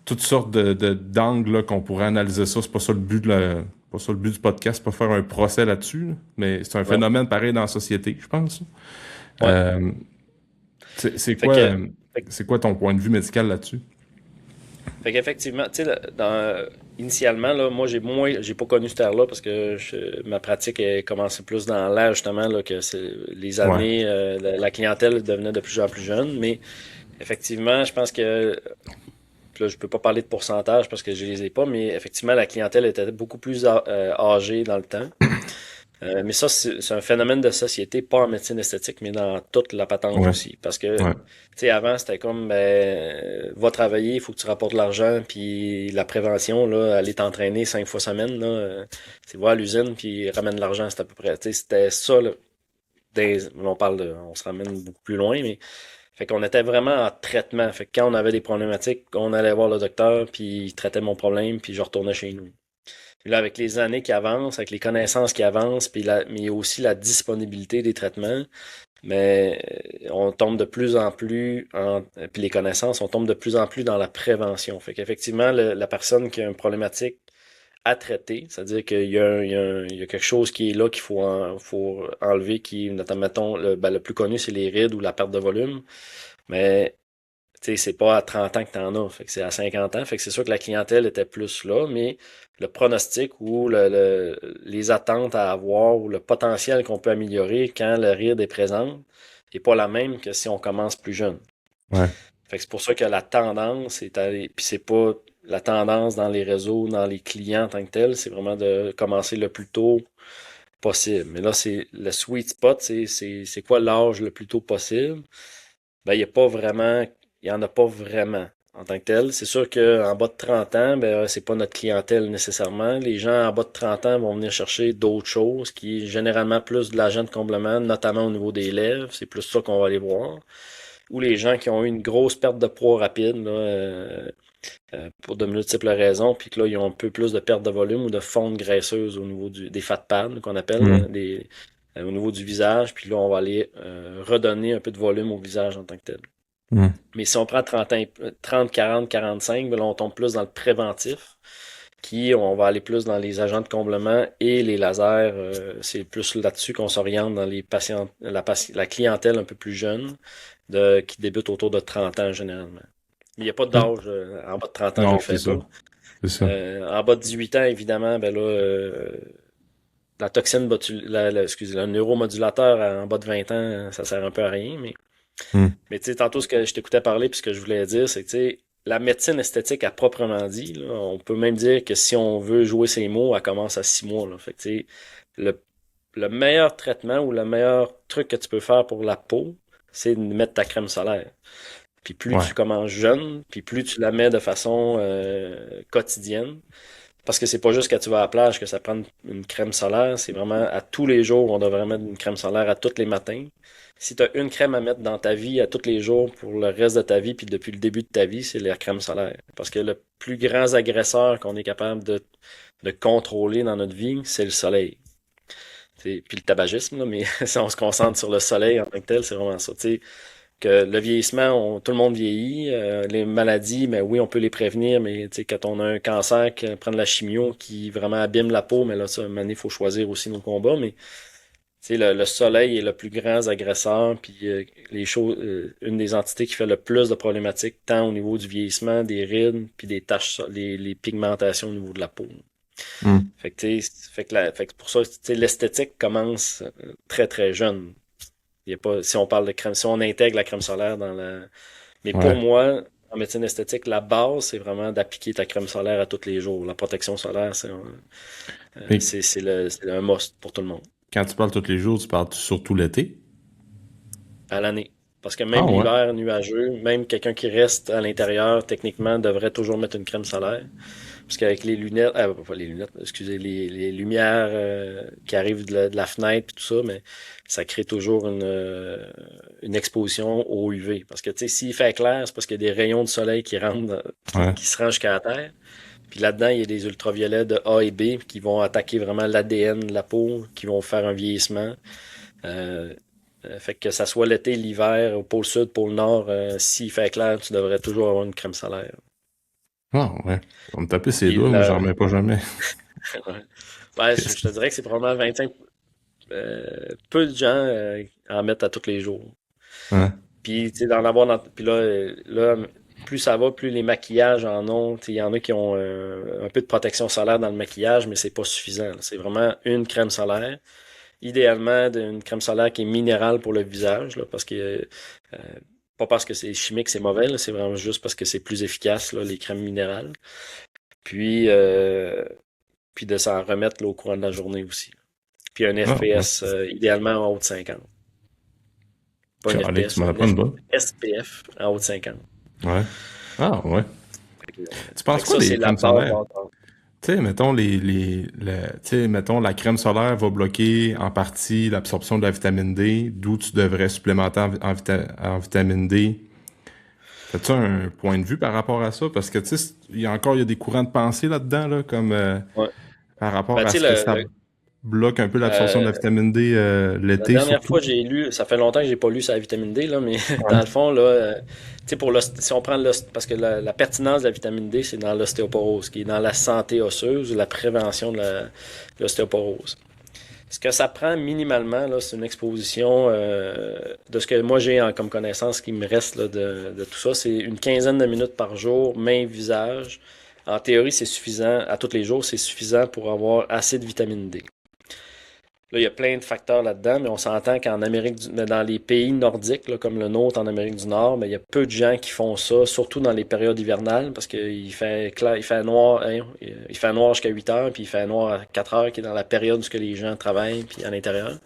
toutes sortes d'angles là, qu'on pourrait analyser ça. C'est pas ça le but pas ça le but du podcast, c'est pas faire un procès là-dessus, là. Mais c'est un Non. phénomène pareil dans la société, je pense. Ouais. Euh, Fait que, fait, c'est quoi ton point de vue médical là-dessus? fait qu'effectivement, tu sais, initialement, là, moi, j'ai pas connu cette ère-là parce que ma pratique a commencé plus dans l'air, justement, là, que les Ouais. années, la clientèle devenait de plus en plus jeune. Mais effectivement, je pense que, puis là, je peux pas parler de pourcentage parce que je les ai pas, mais effectivement, la clientèle était beaucoup plus âgée dans le temps. Mais ça, c'est un phénomène de société, pas en médecine esthétique, mais dans toute la patente Ouais. aussi. Parce que, tu Ouais. sais, avant, c'était comme, ben, va travailler, il faut que tu rapportes de l'argent, puis la prévention, là, aller t'entraîner 5 fois semaine, là, tu vas à l'usine, puis ramène de l'argent, c'est à peu près, tu sais, c'était ça, là. On se ramène beaucoup plus loin, mais, fait qu'on était vraiment en traitement. Fait que quand on avait des problématiques, on allait voir le docteur, puis il traitait mon problème, puis je retournais chez nous. Puis là, avec les années qui avancent, avec les connaissances qui avancent, mais aussi la disponibilité des traitements, mais on tombe de plus en plus, puis les connaissances, on tombe de plus en plus dans la prévention. Fait qu'effectivement, la personne qui a une problématique à traiter, c'est-à-dire qu'il y a, il y a quelque chose qui est là qu'il faut enlever, qui, notamment, mettons, le plus connu, c'est les rides ou la perte de volume, mais tu sais, c'est pas à 30 ans que t'en as, fait que c'est à 50 ans, fait que c'est sûr que la clientèle était plus là, mais le pronostic ou les attentes à avoir ou le potentiel qu'on peut améliorer quand le ride est présent est pas la même que si on commence plus jeune. Ouais. Fait que c'est pour ça que la tendance est puis c'est pas la tendance dans les réseaux, dans les clients en tant que tel, c'est vraiment de commencer le plus tôt possible. Mais là, c'est le sweet spot, c'est quoi l'âge le plus tôt possible? Ben, il y en a pas vraiment en tant que tel. C'est sûr qu'en bas de 30 ans, ben, c'est pas notre clientèle nécessairement. Les gens en bas de 30 ans vont venir chercher d'autres choses, qui est généralement plus de l'agent de comblement, notamment au niveau des lèvres. C'est plus ça qu'on va aller voir. Ou les gens qui ont eu une grosse perte de poids rapide, là, pour de multiples raisons, puis que là, ils ont un peu plus de perte de volume ou de fonte graisseuse au niveau des fat pads, qu'on appelle, Hmm. au niveau du visage, puis là, on va aller redonner un peu de volume au visage en tant que tel. Hmm. Mais si on prend 30, 40, 45, ben là, on tombe plus dans le préventif, on va aller plus dans les agents de comblement et les lasers. C'est plus là-dessus qu'on s'oriente dans les patients, la clientèle un peu plus jeune, qui débute autour de 30 ans généralement. Mais il n'y a pas Hmm. d'âge. En bas de 30 ans, je Non, le c'est fais ça. pas. C'est ça. En bas de 18 ans, évidemment, ben là, la toxine excusez, le neuromodulateur en bas de 20 ans, ça sert un peu à rien. Hmm. Mais tu sais, tantôt, ce que je t'écoutais parler, puis ce que je voulais dire, c'est que tu sais, la médecine esthétique à proprement dit, là, on peut même dire que si on veut jouer ses mots, elle commence à 6 mois. Là. Fait que tu sais, le, le meilleur traitement ou le meilleur truc que tu peux faire pour la peau, c'est de mettre ta crème solaire. Puis plus Ouais. tu commences jeune, puis plus tu la mets de façon quotidienne. Parce que c'est pas juste quand tu vas à la plage que ça prend une crème solaire, c'est vraiment à tous les jours, on devrait mettre une crème solaire à tous les matins. Si tu as une crème à mettre dans ta vie à tous les jours pour le reste de ta vie, puis depuis le début de ta vie, c'est la crème solaire. Parce que le plus grand agresseur qu'on est capable de contrôler dans notre vie, c'est le soleil. Puis le tabagisme, là, mais si on se concentre sur le soleil en tant que tel, c'est vraiment ça. T'sais, que le vieillissement, tout le monde vieillit. Les maladies, mais oui, on peut les prévenir, mais quand on a un cancer, prendre la chimio qui vraiment abîme la peau, mais là, ça, à un moment donné, il faut choisir aussi nos combats. Mais le soleil est le plus grand agresseur, puis une des entités qui fait le plus de problématiques, tant au niveau du vieillissement, des rides, puis des taches, les pigmentations au niveau de la peau. Hmm. Fait que, fait que pour ça, l'esthétique commence très très jeune. Il y a pas, si on parle de crème, si on intègre la crème solaire dans la. Mais pour Ouais. moi, en médecine esthétique, la base, c'est vraiment d'appliquer ta crème solaire à tous les jours. La protection solaire, Mais c'est un must pour tout le monde. quand tu parles tous les jours, tu parles surtout l'été? À l'année. Parce que Ah même ouais. l'hiver nuageux, même quelqu'un qui reste à l'intérieur, techniquement, devrait toujours mettre une crème solaire. Parce qu'avec les lunettes, pas les lunettes, excusez, les lumières qui arrivent de la fenêtre et tout ça, mais ça crée toujours une exposition au UV. Parce que tu sais, s'il fait clair, c'est parce qu'il y a des rayons de soleil qui rentrent, Ouais. qui se rendent jusqu'à la Terre. Puis là-dedans, il y a des ultraviolets de A et B qui vont attaquer vraiment l'ADN de la peau, qui vont faire un vieillissement. Euh, fait que ça soit l'été, l'hiver, au pôle sud, pôle nord, s'il fait clair, tu devrais toujours avoir une crème solaire. Ah ouais. On me taper ses Puis doigts, mais j'en remets pas jamais. ouais, je te dirais que c'est probablement 25. Peu de gens en mettent à tous les jours. Hein? Puis, tu sais, puis là, plus ça va, plus les maquillages en ont. Il y en a qui ont un peu de protection solaire dans le maquillage, mais c'est pas suffisant. C'est vraiment une crème solaire. Idéalement, une crème solaire qui est minérale pour le visage, là, parce que pas parce que c'est chimique, c'est mauvais, là, c'est vraiment juste parce que c'est plus efficace, là, les crèmes minérales. Puis, puis de s'en remettre là, au courant de la journée aussi. Puis un Ah ouais. FPS idéalement en haut de 50. Pas un Calais, tu FPS, m'en as un pas une bonne. SPF en haut de 50. Ouais. Ah ouais. Tu Fait penses que quoi ça, des c'est la crèmes base. solaires? Tu sais, mettons, tu sais, mettons, la crème solaire va bloquer en partie l'absorption de la vitamine D, d'où tu devrais supplémenter en vitamine D. As-tu un point de vue par rapport à ça? Parce que, tu sais, il y a des courants de pensée là-dedans, là, comme Ouais. par rapport Ben, à tu sais, ce que ça... bloque un peu l'absorption de la Euh, vitamine D la l'été dernière surtout. fois, j'ai lu, ça fait longtemps que j'ai pas lu sur la vitamine D, là, mais Ouais. dans le fond, là, tu sais, si on prend parce que la pertinence de la vitamine D, c'est dans l'ostéoporose, qui est dans la santé osseuse ou la prévention de l'ostéoporose. Ce que ça prend minimalement, là, c'est une exposition de ce que moi j'ai comme connaissance qui me reste là, de tout ça. C'est une quinzaine de minutes par jour, main, visage. En théorie, c'est suffisant. À tous les jours, c'est suffisant pour avoir assez de vitamine D. Là, il y a plein de facteurs là-dedans, mais on s'entend qu'en mais dans les pays nordiques, là, comme le nôtre en Amérique du Nord, mais il y a peu de gens qui font ça, surtout dans les périodes hivernales, parce qu'il fait clair, il fait noir, hein, il fait noir jusqu'à 8 heures, puis il fait noir à 4 heures, qui est dans la période où les gens travaillent, puis à l'intérieur.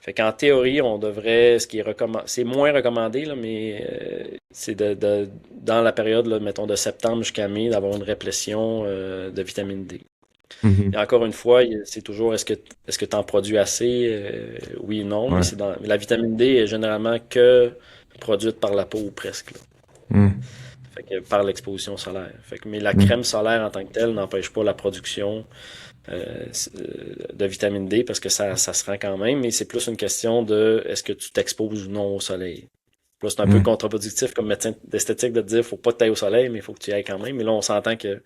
Fait qu'en théorie, on devrait, ce qui est recommandé, c'est moins recommandé, là, mais c'est dans la période, là, mettons, de septembre jusqu'à mai, d'avoir une réplétion de vitamine D. Et Mhm. encore une fois, c'est toujours est-ce que tu en produis assez? Oui et non, mais Ouais. mais la vitamine D est généralement que produite par la peau ou presque, là. Mhm. Fait que par l'exposition solaire. Mais la Mhm. crème solaire en tant que telle n'empêche pas la production de vitamine D parce que ça se rend quand même, mais c'est plus une question de est-ce que tu t'exposes ou non au soleil. Là, c'est un peu Mhm. contre-productif comme médecin d'esthétique de te dire faut pas que tu ailles au soleil, mais il faut que tu y ailles quand même. Mais là, on s'entend que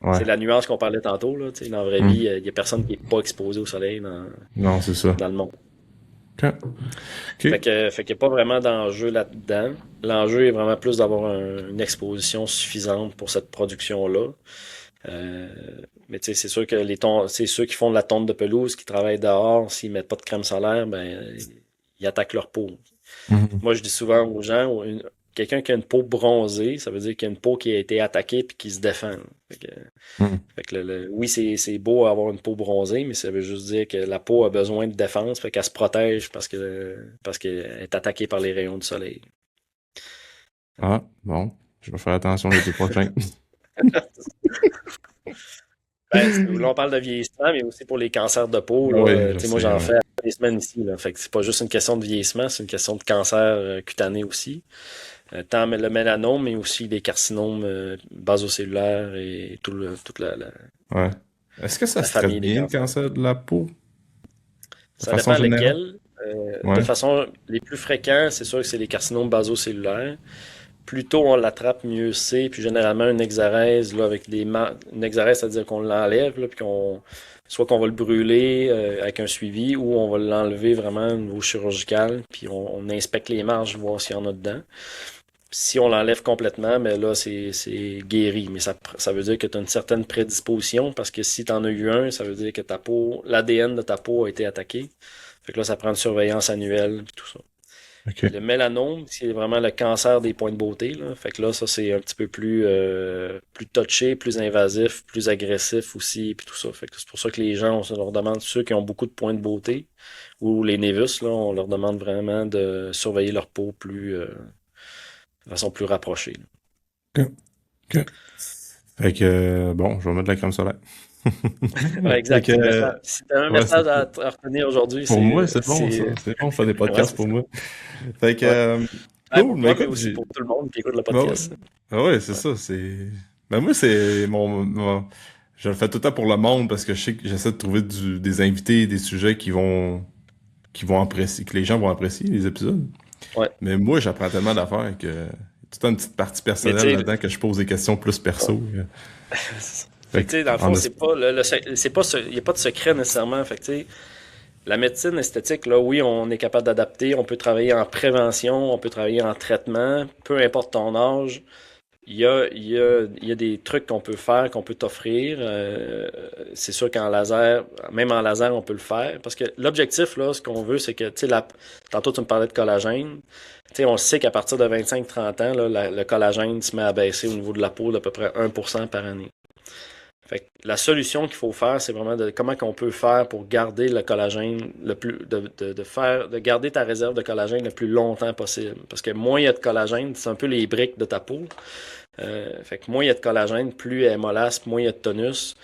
c'est Ouais. la nuance qu'on parlait tantôt, là. Tu sais, dans la vraie vie, Mhm. il y a personne qui est pas exposé au soleil Non, c'est ça. dans le monde. OK. OK. Fait qu'il n'y a pas vraiment d'enjeu là-dedans. L'enjeu est vraiment plus d'avoir une exposition suffisante pour cette production-là. Euh, mais tu sais, c'est sûr que c'est ceux qui font de la tonte de pelouse, qui travaillent dehors, s'ils mettent pas de crème solaire, ben, ils attaquent leur peau. Mhm. Moi, je dis souvent aux gens, quelqu'un qui a une peau bronzée, ça veut dire qu'il y a une peau qui a été attaquée puis qui se défend. Fait que, Mhm. oui, c'est beau avoir une peau bronzée, mais ça veut juste dire que la peau a besoin de défense, fait qu'elle se protège parce qu'elle est attaquée par les rayons du soleil. Ah, bon. Je vais faire attention l'été prochain. Ben, là, on parle de vieillissement, mais aussi pour les cancers de peau, là, Oui, je tu sais, moi sais, j'en ouais. fais à des semaines ici, là. Fait que c'est pas juste une question de vieillissement, c'est une question de cancer cutané aussi. Tant le mélanome, mais aussi les carcinomes basocellulaires et toute Ouais. Est-ce que ça la se traite famille des bien, le cancers. cancer de la peau, de Ça façon dépend générale? lesquels. De Ouais. façon, les plus fréquents, c'est sûr que c'est les carcinomes basocellulaires. Plus tôt on l'attrape, mieux c'est. Puis généralement, une hexarèse, là, avec une hexarèse, c'est-à-dire qu'on l'enlève, là, puis soit qu'on va le brûler avec un suivi, ou on va l'enlever vraiment au niveau chirurgical, puis on inspecte les marges, voir s'il y en a dedans. Si on l'enlève complètement, mais là, c'est guéri. Mais ça veut dire que tu as une certaine prédisposition, parce que si tu en as eu un, ça veut dire que ta peau, l'ADN de ta peau a été attaqué. Fait que là, ça prend une surveillance annuelle, puis tout ça. Puis OK. le mélanome, c'est vraiment le cancer des points de beauté, là. Fait que là, ça, c'est un petit peu plus touché, plus invasif, plus agressif aussi, puis tout ça. Fait que c'est pour ça que les gens, on leur demande, ceux qui ont beaucoup de points de beauté, ou les névus, là, on leur demande vraiment de surveiller leur peau de façon plus rapprochée, là. OK. OK. Fait que, bon, je vais mettre de la crème solaire. Ouais, Fait exact. que, Si t'as un ouais, c'est message ça. à retenir aujourd'hui, Pour moi, c'est bon, ça. C'est bon, faire des ouais, podcasts c'est pour ça. moi. Fait que, Ouais. Ouais, cool. pour Mais toi, mais écoute, aussi pour tout le monde qui écoute le bah ouais. podcast. Ah ouais, c'est Ouais. ça, ben moi, c'est je le fais tout le temps pour le monde parce que je sais que j'essaie de trouver des invités, des sujets qui vont apprécier, que les gens vont apprécier les épisodes. Ouais. Mais moi, j'apprends tellement d'affaires que tout une petite partie Mais personnelle tu sais, là-dedans que je pose des questions plus perso. fait Fait que, que, tu sais, dans le en fond, es- c'est pas, c'est pas, il n'y a pas de secret nécessairement. Fait que, tu sais, la médecine esthétique, là, oui, on est capable d'adapter, on peut travailler en prévention, on peut travailler en traitement, peu importe ton âge. Il y a des trucs qu'on peut faire, qu'on peut t'offrir. C'est sûr qu'en laser, même en laser, on peut le faire. Parce que l'objectif, là, ce qu'on veut, c'est que, tu sais, tantôt tu me parlais de collagène. Tu sais, on sait qu'à partir de 25-30 ans, là, le collagène se met à baisser au niveau de la peau d'à peu près 1% par année. Fait que la solution qu'il faut faire, c'est vraiment de comment qu'on peut faire pour garder le collagène le plus de garder ta réserve de collagène le plus longtemps possible. Parce que moins il y a de collagène, c'est un peu les briques de ta peau. Fait que moins il y a de collagène, plus elle est mollasse, moins il y a de tonus.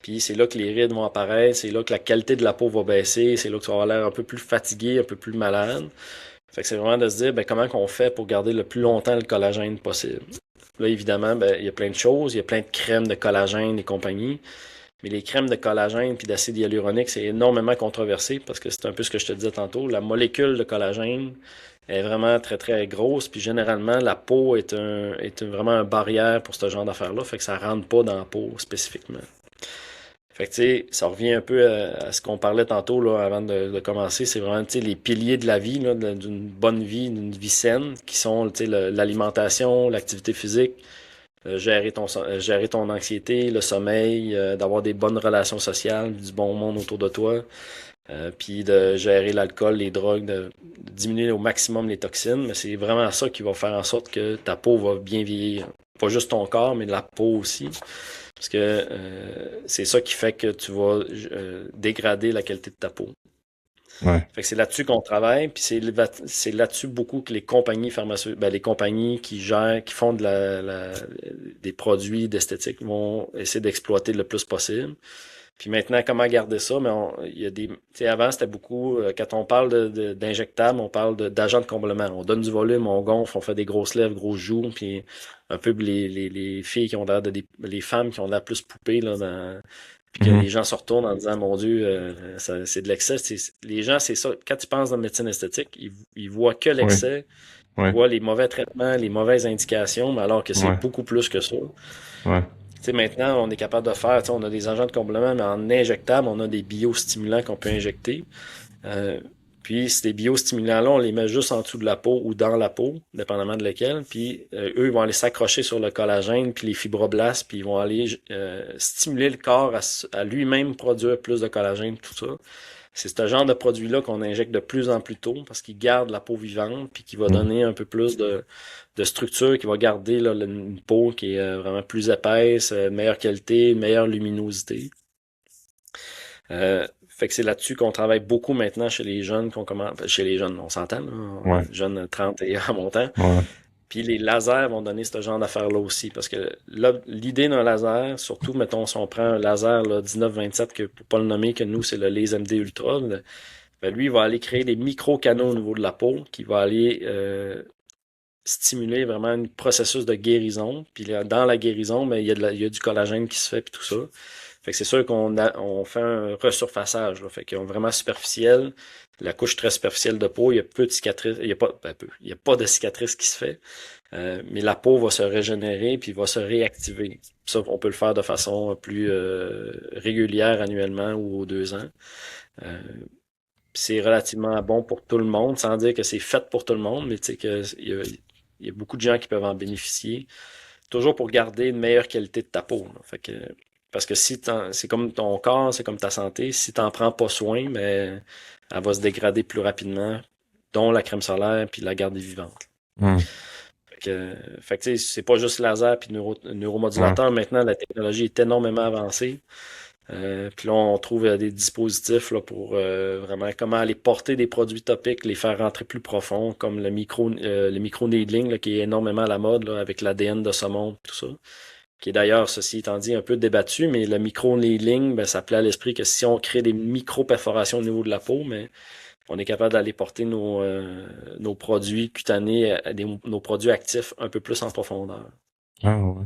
Puis c'est là que les rides vont apparaître, c'est là que la qualité de la peau va baisser, c'est là que tu vas avoir l'air un peu plus fatigué, un peu plus malade. Fait que c'est vraiment de se dire ben, comment qu'on fait pour garder le plus longtemps le collagène possible. Là, évidemment, ben, il y a plein de choses, il y a plein de crèmes de collagène et compagnie. Mais les crèmes de collagène puis d'acide hyaluronique, c'est énormément controversé parce que c'est un peu ce que je te disais tantôt. La molécule de collagène est vraiment très, très grosse. Puis généralement, la peau est vraiment une barrière pour ce genre d'affaires-là. Fait que ça rentre pas dans la peau spécifiquement. Fait que, tu sais, ça revient un peu à ce qu'on parlait tantôt, là, avant de commencer. C'est vraiment, tu sais, les piliers de la vie, là, d'une bonne vie, d'une vie saine, qui sont, tu sais, l'alimentation, l'activité physique, gérer ton anxiété, le sommeil, d'avoir des bonnes relations sociales, du bon monde autour de toi, puis de gérer l'alcool, les drogues, de diminuer au maximum les toxines. Mais c'est vraiment ça qui va faire en sorte que ta peau va bien vieillir. Pas juste ton corps, mais la peau aussi. Parce que c'est ça qui fait que tu vas dégrader la qualité de ta peau. Ouais. Fait que c'est là-dessus qu'on travaille, puis c'est là-dessus beaucoup que les compagnies pharmaceutiques, les compagnies qui gèrent, qui font des produits d'esthétique vont essayer d'exploiter le plus possible. Puis maintenant, comment garder ça? Mais il y a des, tu sais, avant, c'était beaucoup, quand on parle d'injectables, on parle d'agents de comblement. On donne du volume, on gonfle, on fait des grosses lèvres, grosses joues, puis un peu les filles qui ont l'air les femmes qui ont l'air plus poupées, là, puis que les gens se retournent en disant, mon Dieu, c'est de l'excès. Les gens, c'est ça. Quand ils pensent dans la médecine esthétique, ils voient que l'excès, ils voient les mauvais traitements, les mauvaises indications, mais alors que c'est beaucoup plus que ça. Ouais. Tu sais, maintenant, on est capable de faire, on a des agents de comblement, mais en injectable, on a des biostimulants qu'on peut injecter. Puis ces biostimulants-là, on les met juste en dessous de la peau ou dans la peau, dépendamment de lequel. Puis eux, ils vont aller s'accrocher sur le collagène, puis les fibroblastes, puis ils vont aller stimuler le corps à lui-même produire plus de collagène, tout ça. C'est ce genre de produit-là qu'on injecte de plus en plus tôt parce qu'il garde la peau vivante, puis qui va donner un peu plus de structure, qui va garder là, une peau qui est vraiment plus épaisse, meilleure qualité, meilleure luminosité. Fait que c'est là-dessus qu'on travaille beaucoup maintenant chez les jeunes qu'on commence. Chez les jeunes, on s'entend, là, jeunes 30 et en montant. Puis les lasers vont donner ce genre d'affaires-là aussi. Parce que là, l'idée d'un laser, surtout, mettons, si on prend un laser là, 1927, que pour pas le nommer, que nous, c'est le Laser MD Ultra, lui, il va aller créer des micro-canaux au niveau de la peau qui va aller stimuler vraiment un processus de guérison. Puis là, dans la guérison, il y a du collagène qui se fait, puis tout ça. Fait que c'est sûr on fait un resurfaçage, là. Fait qu'on est vraiment superficiel. La couche très superficielle de peau, il y a peu de cicatrices, il y a pas de cicatrices qui se fait. Mais la peau va se régénérer puis va se réactiver. Ça, on peut le faire de façon plus régulière annuellement ou aux 2 ans. C'est relativement bon pour tout le monde, sans dire que c'est fait pour tout le monde, mais tu sais il y a beaucoup de gens qui peuvent en bénéficier. Toujours pour garder une meilleure qualité de ta peau, là. Fait que parce que c'est comme ton corps, c'est comme ta santé. Si tu n'en prends pas soin, mais elle va se dégrader plus rapidement, dont la crème solaire puis la garder vivante. Fait que c'est pas juste laser puis neuromodulateur. Maintenant, la technologie est énormément avancée. Puis là, on trouve des dispositifs là, pour vraiment comment aller porter des produits topiques, les faire rentrer plus profond, comme le micro-needling là, qui est énormément à la mode là, avec l'ADN de saumon, tout ça. Qui est d'ailleurs, ceci étant dit, un peu débattu, mais le micro-needling, ça plaît à l'esprit que si on crée des micro-perforations au niveau de la peau, mais on est capable d'aller porter nos produits cutanés, nos produits actifs un peu plus en profondeur. Ah ouais.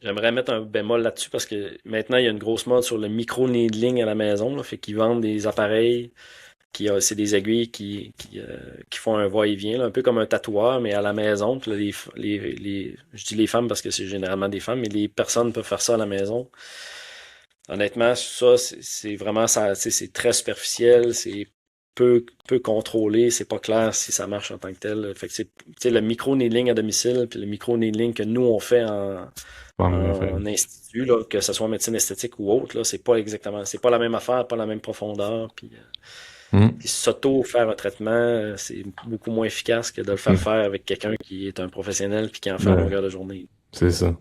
J'aimerais mettre un bémol là-dessus parce que maintenant, il y a une grosse mode sur le micro-needling à la maison, là, fait qu'ils vendent des appareils c'est des aiguilles qui font un va-et-vient, là, un peu comme un tatoueur, mais à la maison. Puis là, je dis les femmes parce que c'est généralement des femmes, mais les personnes peuvent faire ça à la maison. Honnêtement, ça, c'est vraiment ça, c'est très superficiel, c'est peu contrôlé, c'est pas clair si ça marche en tant que tel. Fait que c'est le micro-needling à domicile, puis le micro-needling que nous on fait en institut, là, que ce soit en médecine esthétique ou autre, là, c'est pas la même affaire, pas la même profondeur, puis s'auto-faire un traitement, c'est beaucoup moins efficace que de le faire faire avec quelqu'un qui est un professionnel puis qui en fait à longueur de journée. C'est ça.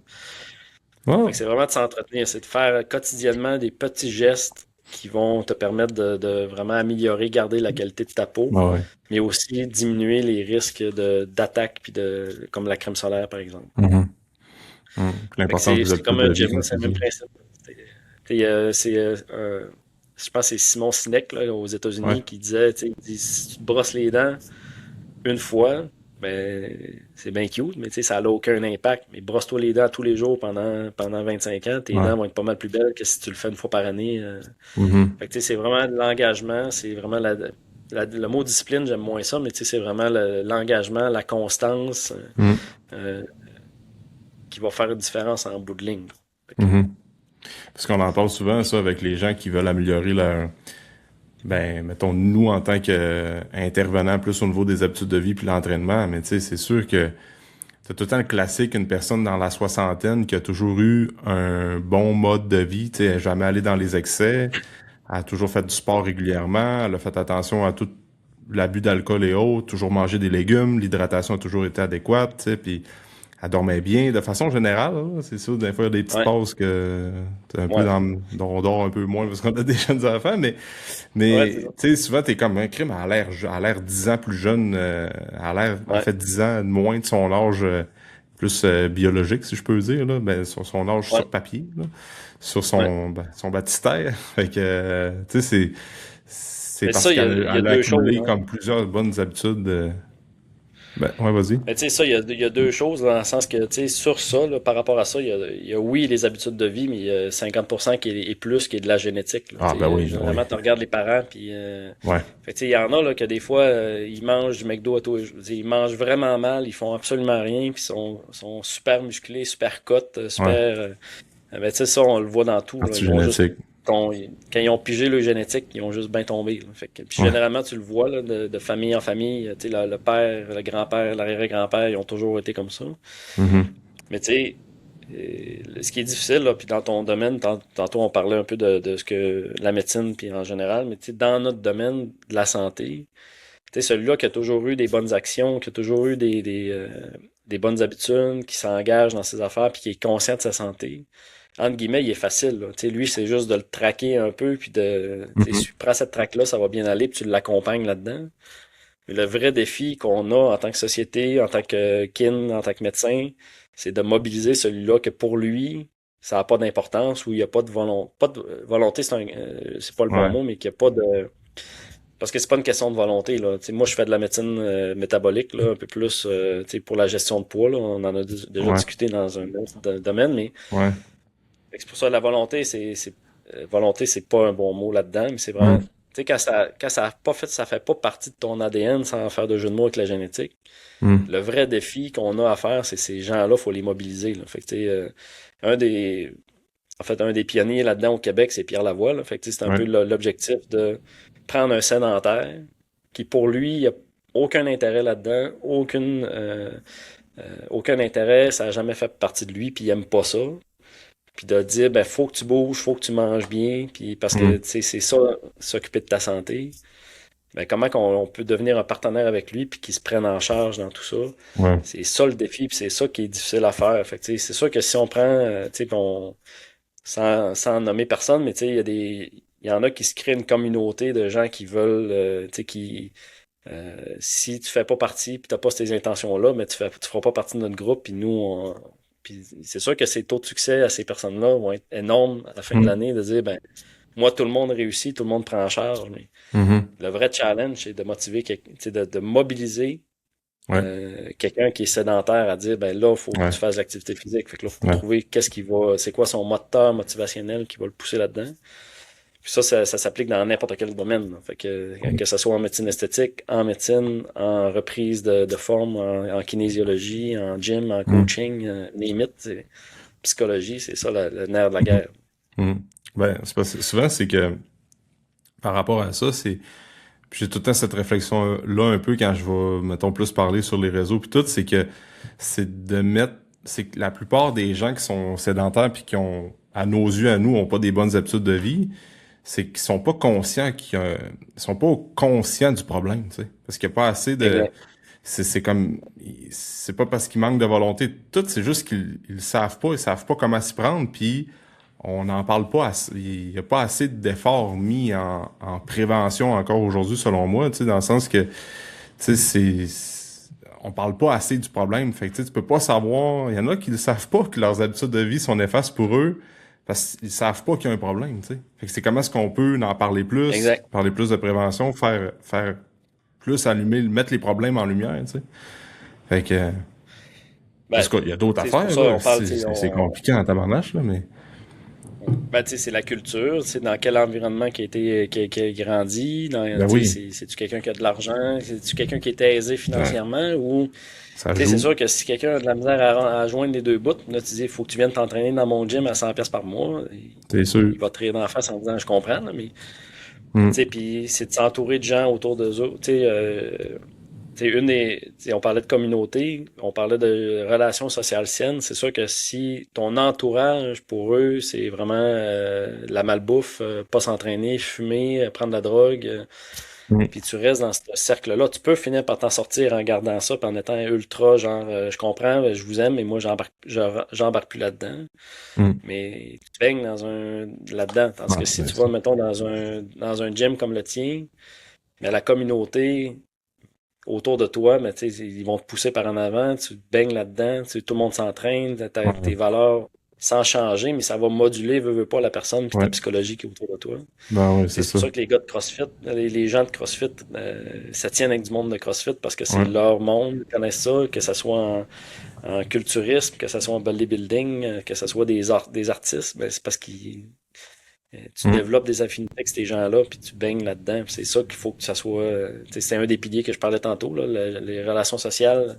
C'est vraiment de s'entretenir, c'est de faire quotidiennement des petits gestes qui vont te permettre de vraiment améliorer, garder la qualité de ta peau, mais aussi diminuer les risques d'attaque puis comme la crème solaire, par exemple. C'est comme un gym, c'est le même principe. Je pense que c'est Simon Sinek là, aux États-Unis qui disait, si tu te brosses les dents une fois, c'est bien cute, mais tu sais, ça n'a aucun impact. Mais brosse-toi les dents tous les jours pendant 25 ans, tes Ouais. dents vont être pas mal plus belles que si tu le fais une fois par année. Mhm. Fait que tu sais, c'est vraiment de l'engagement, c'est vraiment le mot discipline, j'aime moins ça, mais tu sais, c'est vraiment l'engagement, la constance Mhm. euh, qui va faire une différence en bout de ligne. Fait que, Mhm. Parce qu'on en parle souvent, ça, avec les gens qui veulent améliorer leur, ben, mettons, nous, en tant qu'intervenants plus au niveau des habitudes de vie puis l'entraînement, mais tu sais, c'est sûr que c'est tout le temps le classique, une personne dans la soixantaine qui a toujours eu un bon mode de vie, tu sais, elle est jamais allé dans les excès, elle a toujours fait du sport régulièrement, elle a fait attention à tout l'abus d'alcool et autres, toujours mangé des légumes, l'hydratation a toujours été adéquate, tu sais, puis elle dormait bien, de façon générale, là. C'est sûr, des fois, il y a des petites ouais, pauses que t'es un peu ouais, dont on dort un peu moins parce qu'on a des jeunes enfants, ouais, c'est ça. mais tu sais, souvent, t'es comme un crime, elle a l'air 10 ans plus jeune, elle Ouais, fait 10 ans de moins de son âge, plus biologique, si je peux dire, là, ben, son âge ouais, sur papier, là, sur ouais. son baptistère. Fait que, tu sais, c'est Mais parce ça, il y a elle a deux choses, accumulé hein. comme plusieurs bonnes habitudes. Ben, ouais, vas-y. Mais tu sais, ça, il y a deux choses dans le sens que, tu sais, sur ça, là, par rapport à ça, il y a oui les habitudes de vie, mais il y a 50% qui est, et plus qui est de la génétique, là. Ah, Tu sais, ben oui, ben oui. généralement, tu regardes les parents, puis Ouais, fait que, tu sais, il y en a là, que des fois, ils mangent du McDo à tous les jours. Je veux dire, ils mangent vraiment mal, ils font absolument rien, puis sont super musclés, super cotes, ouais. super. Ben, tu sais, ça, on le voit dans tout, là. Partie Ils ont juste. génétique. Quand ils ont pigé le génétique, ils ont juste bien tombé, là. Fait que, puis Ouais. généralement, tu le vois là, de famille en famille. Tu sais, le père, le grand-père, l'arrière-grand-père, ils ont toujours été comme ça. Mhm. Mais tu sais, ce qui est difficile, là, puis dans ton domaine, tantôt on parlait un peu de ce que la médecine, puis en général, mais tu sais, dans notre domaine de la santé, tu sais, celui-là qui a toujours eu des bonnes actions, qui a toujours eu des bonnes habitudes, qui s'engage dans ses affaires, puis qui est conscient de sa santé, entre guillemets, il est facile, là. Tu sais, lui, c'est juste de le traquer un peu, puis tu sais, Mhm. si tu prends cette traque-là, ça va bien aller, puis tu l'accompagnes là-dedans. Mais le vrai défi qu'on a en tant que société, en tant que kin, en tant que médecin, c'est de mobiliser celui-là que pour lui, ça n'a pas d'importance, ou il n'y a pas de volonté, c'est pas le bon Ouais. mot, mais qu'il n'y a pas de, parce que c'est pas une question de volonté, là. Tu sais, moi, je fais de la médecine métabolique, là, un peu plus tu sais, pour la gestion de poids, là. On en a déjà Ouais. discuté dans un autre domaine, mais Ouais. fait que c'est pour ça la volonté, volonté, c'est pas un bon mot là-dedans, mais c'est vraiment. Mhm. Tu sais, quand ça a pas fait, ça fait pas partie de ton ADN sans faire de jeu de mots avec la génétique. Mhm. Le vrai défi qu'on a à faire, c'est ces gens-là, faut les mobiliser, là. Fait que, tu sais, un des, en fait, un des pionniers là-dedans au Québec, c'est Pierre Lavoie, là. Fait que, tu sais, c'est un peu Ouais. l'objectif de prendre un sédentaire qui, pour lui, il a aucun intérêt là-dedans, aucun intérêt, ça n'a jamais fait partie de lui, puis il aime pas ça. Puis de dire, ben, faut que tu bouges, faut que tu manges bien, puis parce que, tu Mhm. sais, c'est ça, s'occuper de ta santé. Ben, comment on peut devenir un partenaire avec lui, puis qu'il se prenne en charge dans tout ça. Ouais. C'est ça le défi, puis c'est ça qui est difficile à faire. Fait que, tu sais, c'est sûr que si on prend, tu sais, puis sans nommer personne, mais tu sais, il y en a qui se créent une communauté de gens qui veulent, tu sais, si tu fais pas partie, puis t'as pas ces intentions-là, mais tu feras pas partie de notre groupe, puis puis c'est sûr que ces taux de succès à ces personnes-là vont être énormes à la fin de Mhm. l'année, de dire, ben, moi, tout le monde réussit, tout le monde prend en charge, mais Mhm. le vrai challenge, c'est de motiver, tu sais, de mobiliser Ouais. quelqu'un qui est sédentaire à dire, ben là, il faut que Ouais. tu fasses l'activité physique. Fait que là, il faut Ouais. trouver c'est quoi son moteur motivationnel qui va le pousser là-dedans. Puis ça s'applique dans n'importe quel domaine, là. Fait que ce soit en médecine esthétique, en médecine, en reprise de forme, en kinésiologie, en gym, en Mhm. coaching, limite, psychologie, c'est ça le nerf de la Mhm. guerre. Mhm. Ben, c'est parce que souvent, c'est que par rapport à ça, puis j'ai tout le temps cette réflexion-là un peu quand je vais, mettons, plus parler sur les réseaux puis tout, c'est que c'est de mettre, c'est que la plupart des gens qui sont sédentaires puis qui ont, à nos yeux, à nous, ont pas des bonnes habitudes de vie, c'est qu'ils sont pas conscients ils sont pas conscients du problème, tu sais. Parce qu'il y a pas assez de, Exact. c'est comme, c'est pas parce qu'ils manquent de volonté, tout, c'est juste ils savent pas comment s'y prendre, puis on n'en parle pas assez, il y a pas assez d'efforts mis en prévention encore aujourd'hui, selon moi, tu sais, dans le sens que, tu sais, on parle pas assez du problème, fait que, tu sais, tu peux pas savoir, il y en a qui ne savent pas que leurs habitudes de vie sont néfastes pour eux, parce qu'ils savent pas qu'il y a un problème, tu sais. Fait que c'est comment est-ce qu'on peut en Exact. parler plus de prévention, faire plus allumer, mettre les problèmes en lumière, tu sais. Fait que, Ben, parce qu'il y a d'autres c'est pour affaires, ça là. on parle, tu sais, C'est compliqué en tabarnache, là, mais. ben, tu sais, c'est la culture, c'est dans quel environnement qui a grandi, Ben tu sais, oui, c'est-tu quelqu'un qui a de l'argent, c'est-tu quelqu'un qui est aisé ouais, financièrement, ou, ça tu sais, c'est joue. sûr que si quelqu'un a de la misère à joindre les deux bouts, là, tu dis, il faut que tu viennes t'entraîner dans mon gym à 100 pièces par mois, C'est sûr. il va te rire d'en face en disant, je comprends, là, mais, tu Hmm. sais, puis c'est de s'entourer de gens autour d'eux autres, tu sais, tu sais, on parlait de communauté, on parlait de relations sociales saines. C'est sûr que si ton entourage, pour eux, c'est vraiment la malbouffe, pas s'entraîner, fumer, prendre de la drogue, Hmm. puis tu restes dans ce cercle-là, tu peux finir par t'en sortir en gardant ça, puis en étant ultra, genre, je comprends, je vous aime, mais moi, j'embarque plus là-dedans. Hmm. Mais tu baignes là-dedans. Tandis Ah, que si c'est tu ça. vas, mettons, dans un gym comme le tien, mais la communauté autour de toi, mais tu sais, ils vont te pousser par en avant, tu te baignes là-dedans, tout le monde s'entraîne, tes Ouais. valeurs sans changer, mais ça va moduler, veux pas, la personne puis ta Ouais. psychologie qui est autour de toi. Ben ouais, c'est C'est pour ça. ça que les gars de CrossFit, les gens de CrossFit, ça tiennent avec du monde de CrossFit parce que c'est Ouais. leur monde, ils connaissent ça, que ce soit en culturisme, que ce soit en bodybuilding, que ce soit des artistes, ben, c'est parce qu'ils tu Hmm. développes des affinités avec ces gens-là, puis tu baignes là-dedans. Puis c'est ça qu'il faut que ça soit. Tu sais, c'est un des piliers que je parlais tantôt, là, les relations sociales.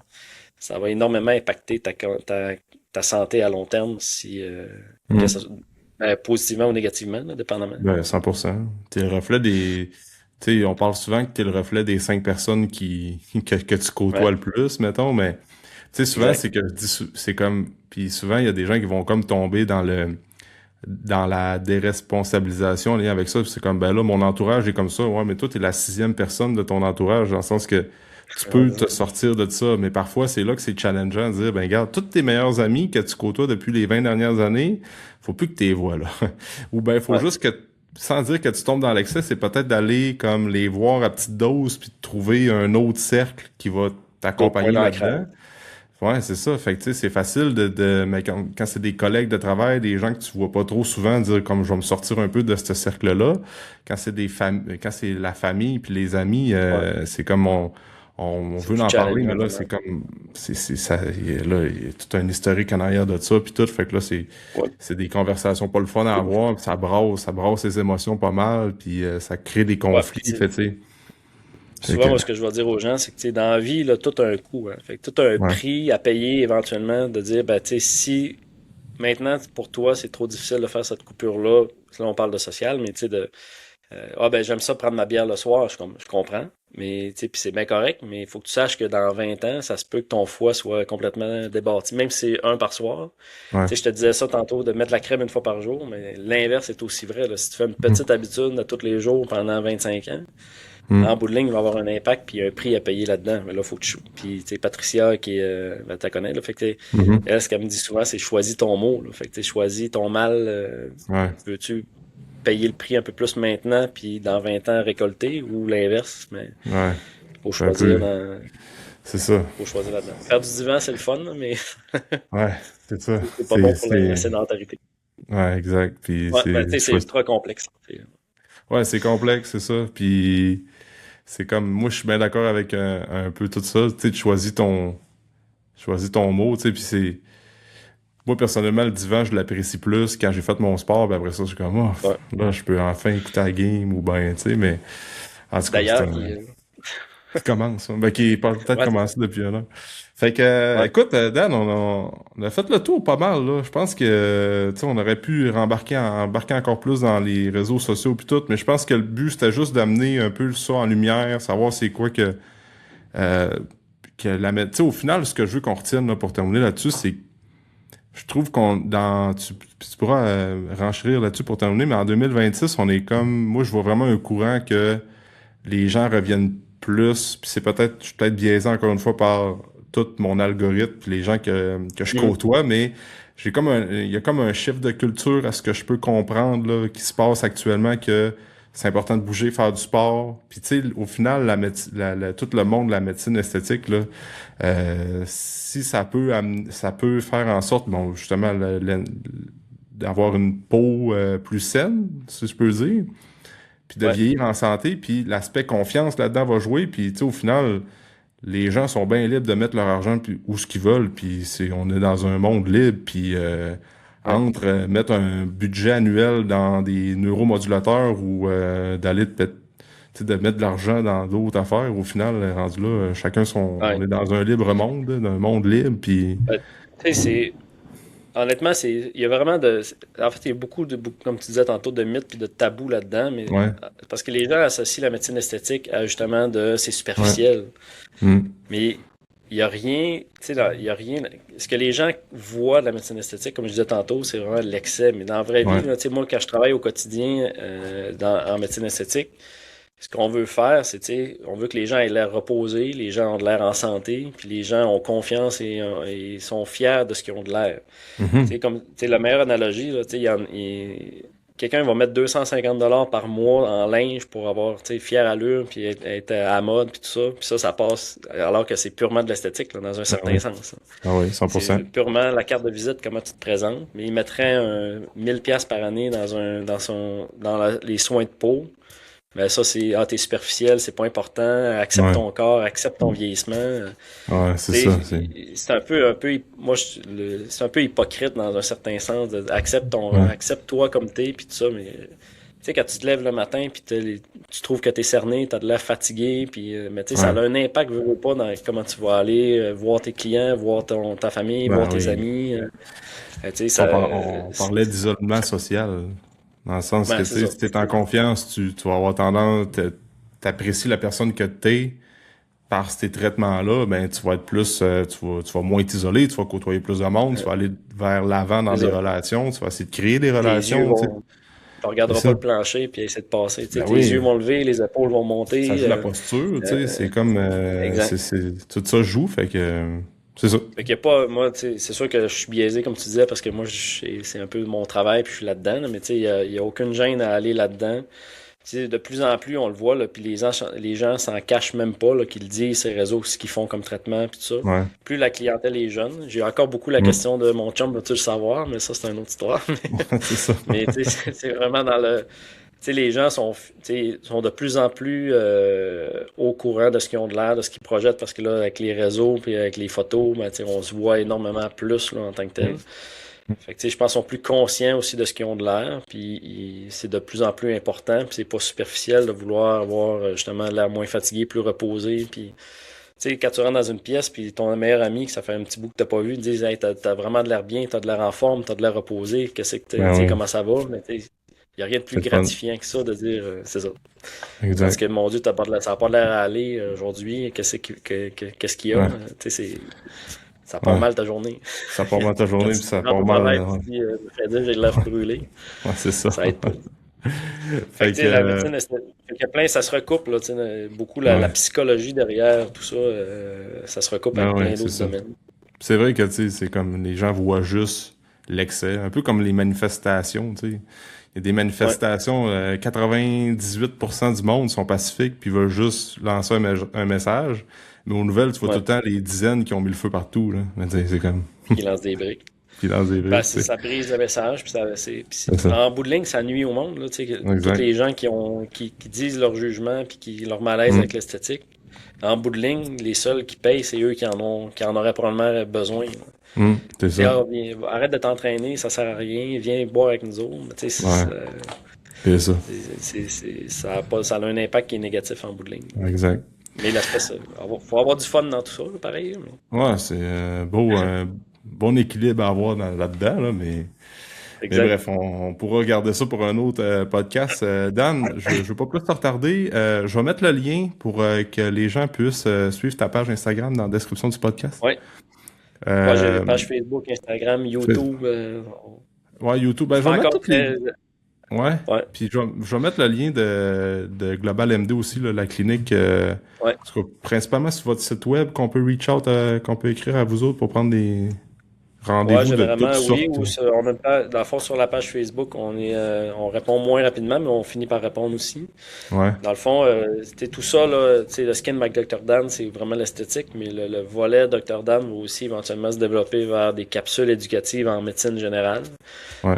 Ça va énormément impacter ta santé à long terme, si que Hmm. ça, positivement ou négativement, là, dépendamment. Ben, 100%. T'es le reflet des. Tu sais, on parle souvent que t'es le reflet des 5 personnes que tu côtoies Ouais, le plus, mettons, mais tu sais, souvent, exact. c'est que je dis c'est comme. Puis souvent, il y a des gens qui vont comme tomber dans la déresponsabilisation en lien avec ça. Puis c'est comme, ben là, mon entourage est comme ça. Ouais, mais toi, t'es la 6e personne de ton entourage, dans le sens que tu Ouais, peux c'est te ça. sortir de ça. Mais parfois, c'est là que c'est challengeant de dire, ben regarde, tous tes meilleurs amis que tu côtoies depuis les 20 dernières années, faut plus que tu les vois, là. Ou ben, il faut Ouais, juste que, sans dire que tu tombes dans l'excès, c'est peut-être d'aller comme les voir à petite dose, puis de trouver un autre cercle qui va d'autres points t'accompagner d'ancrage. là-dedans. Ouais, c'est ça. Fait que, tu sais, c'est facile mais quand c'est des collègues de travail, des gens que tu vois pas trop souvent, dire comme je vais me sortir un peu de ce cercle-là. Quand c'est la famille puis les amis, Ouais, c'est comme on c'est veut plus en parler, mais challengeant, là, pas c'est mal. comme, ça, il y a tout un historique en arrière de ça puis tout. Fait que là, Ouais. c'est des conversations pas le fun à avoir, puis ça brasse les émotions pas mal, puis ça crée des Ouais, puis conflits. Fait, tu sais. Fait souvent, que, moi, ce que je vais dire aux gens, c'est que, tu sais, dans la vie, là, tout a un coût, hein. Fait que tout a un ouais. prix à payer éventuellement, de dire, ben, tu sais, si maintenant, pour toi, c'est trop difficile de faire cette coupure-là, là, on parle de social, mais tu sais, ah, ben, j'aime ça prendre ma bière le soir, je comprends, mais, tu sais, puis c'est bien correct, mais il faut que tu saches que dans 20 ans, ça se peut que ton foie soit complètement débâti, même si c'est un par soir. Ouais. Tu sais, je te disais ça tantôt, de mettre la crème une fois par jour, mais l'inverse est aussi vrai, là. Si tu fais une Mhm. petite habitude de tous les jours pendant 25 ans, en Mhm. bout de ligne, il va avoir un impact puis il y a un prix à payer là-dedans. Mais là, faut que tu. Puis, tu sais, Patricia, qui ben, t'as connais, là, fait que, Mhm. elle, ce qu'elle me dit souvent, c'est choisis ton mot, là. Fait que, tu sais, choisis ton mal. Ouais. Veux-tu payer le prix un peu plus maintenant puis dans 20 ans récolter ou l'inverse? Mais Ouais. faut C'est un peu. choisir dans. C'est ça. Faut choisir là-dedans. Faire du divan, c'est le fun, là, mais Ouais, c'est ça. c'est pas bon pour la C'est... sédentarité. Ouais, exact. Puis Ouais, ben, tu sais, c'est ultra complexe. Ouais, c'est complexe, c'est ça. Puis c'est comme, moi, je suis bien d'accord avec un peu tout ça. Tu sais, tu choisis ton mot, tu sais, puis c'est... Moi, personnellement, le divan, je l'apprécie plus quand j'ai fait mon sport, puis après ça, je suis comme, oh, Ouais. là, je peux enfin écouter la game, ou ben, tu sais, mais en tout cas, D'ailleurs, qui, qui commence, hein. Ben, qui est peut-être ouais, commencé depuis un an. Fait que, ouais, écoute, Dan, on a fait le tour pas mal, là. Je pense que, tu sais, on aurait pu embarquer encore plus dans les réseaux sociaux puis tout, mais je pense que le but, c'était juste d'amener un peu ça en lumière, savoir c'est quoi euh, tu sais, au final, ce que je veux qu'on retienne, là, pour terminer là-dessus, c'est, je trouve tu pourras renchérir là-dessus pour terminer, mais en 2026, on est comme, moi, je vois vraiment un courant que les gens reviennent plus, puis je suis peut-être biaisé encore une fois par tout mon algorithme, puis les gens que je Mhm. côtoie, mais il y a comme un chiffre de culture à ce que je peux comprendre, là, qui se passe actuellement, que c'est important de bouger, faire du sport. Puis tu sais, au final, tout le monde de la médecine esthétique, là, si ça peut faire en sorte, bon, justement, d'avoir une peau plus saine, si je peux dire, puis de Ouais, vieillir en santé, puis l'aspect confiance là-dedans va jouer, puis tu sais, au final, les gens sont bien libres de mettre leur argent où ce qu'ils veulent, puis on est dans un monde libre, puis Ouais. entre mettre un budget annuel dans des neuromodulateurs ou d'aller tu sais, de mettre de l'argent dans d'autres affaires, au final, rendu là, on Ouais. est dans un libre monde, là, d'un monde libre, puis Tu sais, honnêtement, il y a vraiment en fait, il y a comme tu disais tantôt, de mythes puis de tabous là-dedans, mais ouais, parce que les gens associent la médecine esthétique à justement c'est ouais, superficiel. hum, Mais il y a rien, tu sais, il y a rien. Ce que les gens voient de la médecine esthétique, comme je disais tantôt, c'est vraiment l'excès. Mais dans la vraie vie, ouais, là, tu sais, moi, quand je travaille au quotidien en médecine esthétique, ce qu'on veut faire, c'est, tu sais, on veut que les gens aient l'air reposés, les gens ont de l'air en santé, puis les gens ont confiance et sont fiers de ce qu'ils ont de l'air. Tu sais, mhm, comme, tu sais, la meilleure analogie, là, tu sais, quelqu'un va mettre 250 $ par mois en linge pour avoir, tu sais, fière allure, puis être à la mode, puis tout ça. Puis ça passe, alors que c'est purement de l'esthétique, là, dans un ah certain oui, sens, hein. ah oui, C'est 100%. purement la carte de visite, comment tu te présentes. Mais il mettrait 1000$ par année dans les soins de peau. Mais ça, t'es superficiel, c'est pas important. Accepte Ouais, ton corps, accepte ton vieillissement. ouais, c'est Tu ça, sais, c'est moi, c'est un peu hypocrite dans un certain sens. ouais, Accepte toi comme t'es, puis tout ça. Mais tu sais, quand tu te lèves le matin, puis tu trouves que t'es cerné, t'as de l'air fatigué, puis mais tu sais, ça a ouais, un impact, veux, veux pas, dans comment tu vas aller voir tes clients, voir ta famille, voir ben tes oui. amis. Tu sais, ça, On parlait d'isolement social, dans le sens que, ben, tu c'est sais, ça. si t'es en confiance, tu vas avoir tendance, t'apprécies la personne que t'es par ces traitements-là, ben, tu vas être plus, tu vas moins t'isoler, tu vas côtoyer plus de monde, tu Euh, vas aller vers l'avant dans c'est des ça. relations, tu vas essayer de créer des Tes yeux relations, tu sais. tu C'est regarderas pas ça. le plancher, puis essaie de passer. Tu sais, Ben tes yeux oui, vont lever, les épaules vont ça monter. joue la posture, tu sais, Euh, c'est comme, exact. tout ça joue, fait que, c'est ça. Fait qu'il y a pas, moi, tu sais, c'est sûr que je suis biaisé, comme tu disais, parce que moi, c'est un peu mon travail, puis je suis là-dedans, là, mais tu sais, il y a aucune gêne à aller là-dedans. Tu sais, de plus en plus, on le voit, là, puis les gens s'en cachent même pas, là, qu'ils disent, ces réseaux, ce qu'ils font comme traitement, puis tout ça. Ouais. Plus la clientèle est jeune. J'ai encore beaucoup la Mm. question de mon chum, veux-tu le savoir, mais ça, c'est une autre histoire. C'est ça. Mais tu sais, c'est vraiment dans le. Tu sais, les gens sont de plus en plus au courant de ce qu'ils ont de l'air, de ce qu'ils projettent, parce que là, avec les réseaux puis avec les photos, ben, tu sais, on se voit énormément plus là, en tant que tel. Mm. Fait que, tu sais, je pense qu'ils sont plus conscients aussi de ce qu'ils ont de l'air, puis c'est de plus en plus important, puis c'est pas superficiel de vouloir avoir justement l'air moins fatigué, plus reposé, puis tu sais, quand tu rentres dans une pièce, puis ton meilleur ami, que ça fait un petit bout que t'as pas vu, te dit hey, t'as vraiment de l'air bien, t'as de l'air en forme, t'as de l'air reposé, qu'est-ce que tu Ben sais, oui, comment ça va? Mais tu sais, il n'y a rien de plus c'est le fun. gratifiant que ça de dire c'est ça. Parce Exact. que mon Dieu, ça n'a pas l'air à aller aujourd'hui, qu'est-ce qu'il y a? Ouais. Tu sais, ça part Ouais. mal ta journée. Ça part mal ta Quand journée, tu puis ça rentres part au mal. travail, tu te dis, Freddy, j'ai l'air brûlé, Ouais, c'est ça. ça aide pas. Fait que Fait tu que, sais, la médecine, fait qu'il y a plein, ça se recoupe, là, tu sais, beaucoup la ouais. psychologie derrière tout ça, ça se recoupe Ben avec ouais, plein c'est d'autres ça. domaines. C'est vrai que, tu sais, c'est comme les gens voient juste l'excès, un peu comme les manifestations, tu sais. Il y a des Ouais. manifestations, 98% du monde sont pacifiques puis veulent juste lancer un message. Mais aux nouvelles, tu vois tout Ouais, le temps les dizaines qui ont mis le feu partout, là. Mais tu sais, c'est comme, qui lance des briques. qui lancent des Ben, briques, tu sais. ça brise le message, puis C'est ça. en bout de ligne, ça nuit au monde, là, tu sais, tous Exact. les gens qui disent leur jugement, puis leur malaise Mm. avec l'esthétique. En bout de ligne, les seuls qui payent, c'est eux qui en auraient probablement besoin, là. Mm. C'est Tu sais, ça. arrête de t'entraîner, ça sert à rien, viens boire avec nous autres. Mais tu sais, Ouais. C'est ça. ça a un impact qui est négatif en bout de ligne. Exact. Mais l'aspect, faut avoir du fun dans tout ça, là, pareil. Ouais, c'est un bon équilibre à avoir là-dedans, là, mais Exact. bref, on pourra garder ça pour un autre podcast. Dan, je veux pas plus te retarder. Je vais mettre le lien pour que les gens puissent suivre ta page Instagram dans la description du podcast. Ouais. Ouais, j'ai Euh, page Facebook, Instagram, fais- YouTube. ouais, YouTube. Ben, Je je fais vais mettre encore toutes les. très. Ouais. Ouais, Puis je vais mettre le lien de Global MD aussi, là, la clinique. ouais. En tout cas, principalement sur votre site web qu'on peut reach out, qu'on peut écrire à vous autres pour prendre des Ouais, rendez-vous de toutes généralement, oui. sortes. Dans le fond, sur la page Facebook, on répond moins rapidement, mais on finit par répondre aussi. Ouais. Dans le fond, c'était tout ça, là, tu sais, le skin avec Dr. Dan, c'est vraiment l'esthétique, mais le volet Dr. Dan va aussi éventuellement se développer vers des capsules éducatives en médecine générale. Ouais.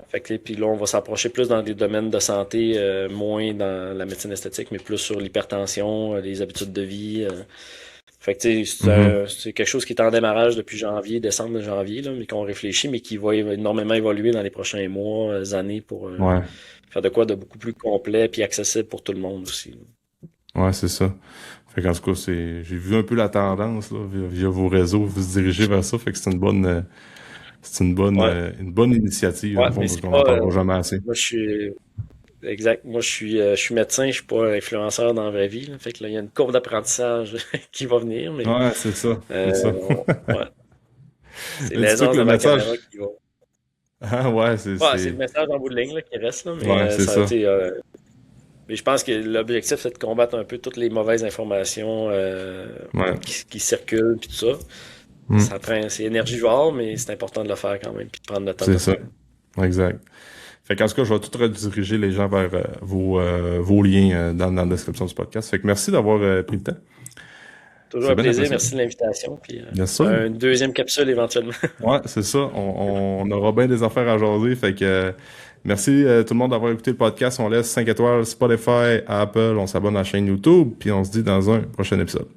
Fait que, puis là, on va s'approcher plus dans des domaines de santé, moins dans la médecine esthétique, mais plus sur l'hypertension, les habitudes de vie. Fait que tu sais, c'est quelque chose qui est en démarrage depuis décembre, janvier, là, mais qu'on réfléchit, mais qui va énormément évoluer dans les prochains mois, années pour Ouais. faire de quoi de beaucoup plus complet puis accessible pour tout le monde aussi. Ouais, c'est ça. Fait qu'en tout cas, j'ai vu un peu la tendance, là, via vos réseaux, vous se dirigez vers ça, fait que Ouais, une bonne initiative, dans ouais, le fond, mais parce c'est qu'on pas. n'en parlera jamais assez. Moi, je suis. Exact. Moi, je suis médecin, je suis pas influenceur dans la vraie vie, là. Fait que là, il y a une courbe d'apprentissage qui va venir, mais Ouais, c'est ça, c'est ça. ouais, c'est Mais dis-toi que l'aisance le devant la caméra message, qui va. ah ouais, Ouais, c'est le message en bout de ligne là, qui reste, là, mais ouais, c'est ça a ça. été. Mais je pense que l'objectif, c'est de combattre un peu toutes les mauvaises informations Ouais. qui circulent puis tout ça. Hmm. C'est énergivore, mais c'est important de le faire quand même, puis de prendre le temps de C'est le ça. faire. Exact. Fait qu'en tout cas, je vais tout rediriger les gens vers vos liens dans la description du podcast. Fait que merci d'avoir pris le temps. Toujours C'est un bien plaisir, apprécié. merci de l'invitation, puis Bien sûr. une deuxième capsule éventuellement. Ouais, c'est ça. On aura bien des affaires à jaser. Fait que merci tout le monde d'avoir écouté le podcast. On laisse 5 étoiles Spotify, Apple. On s'abonne à la chaîne YouTube. Puis on se dit dans un prochain épisode.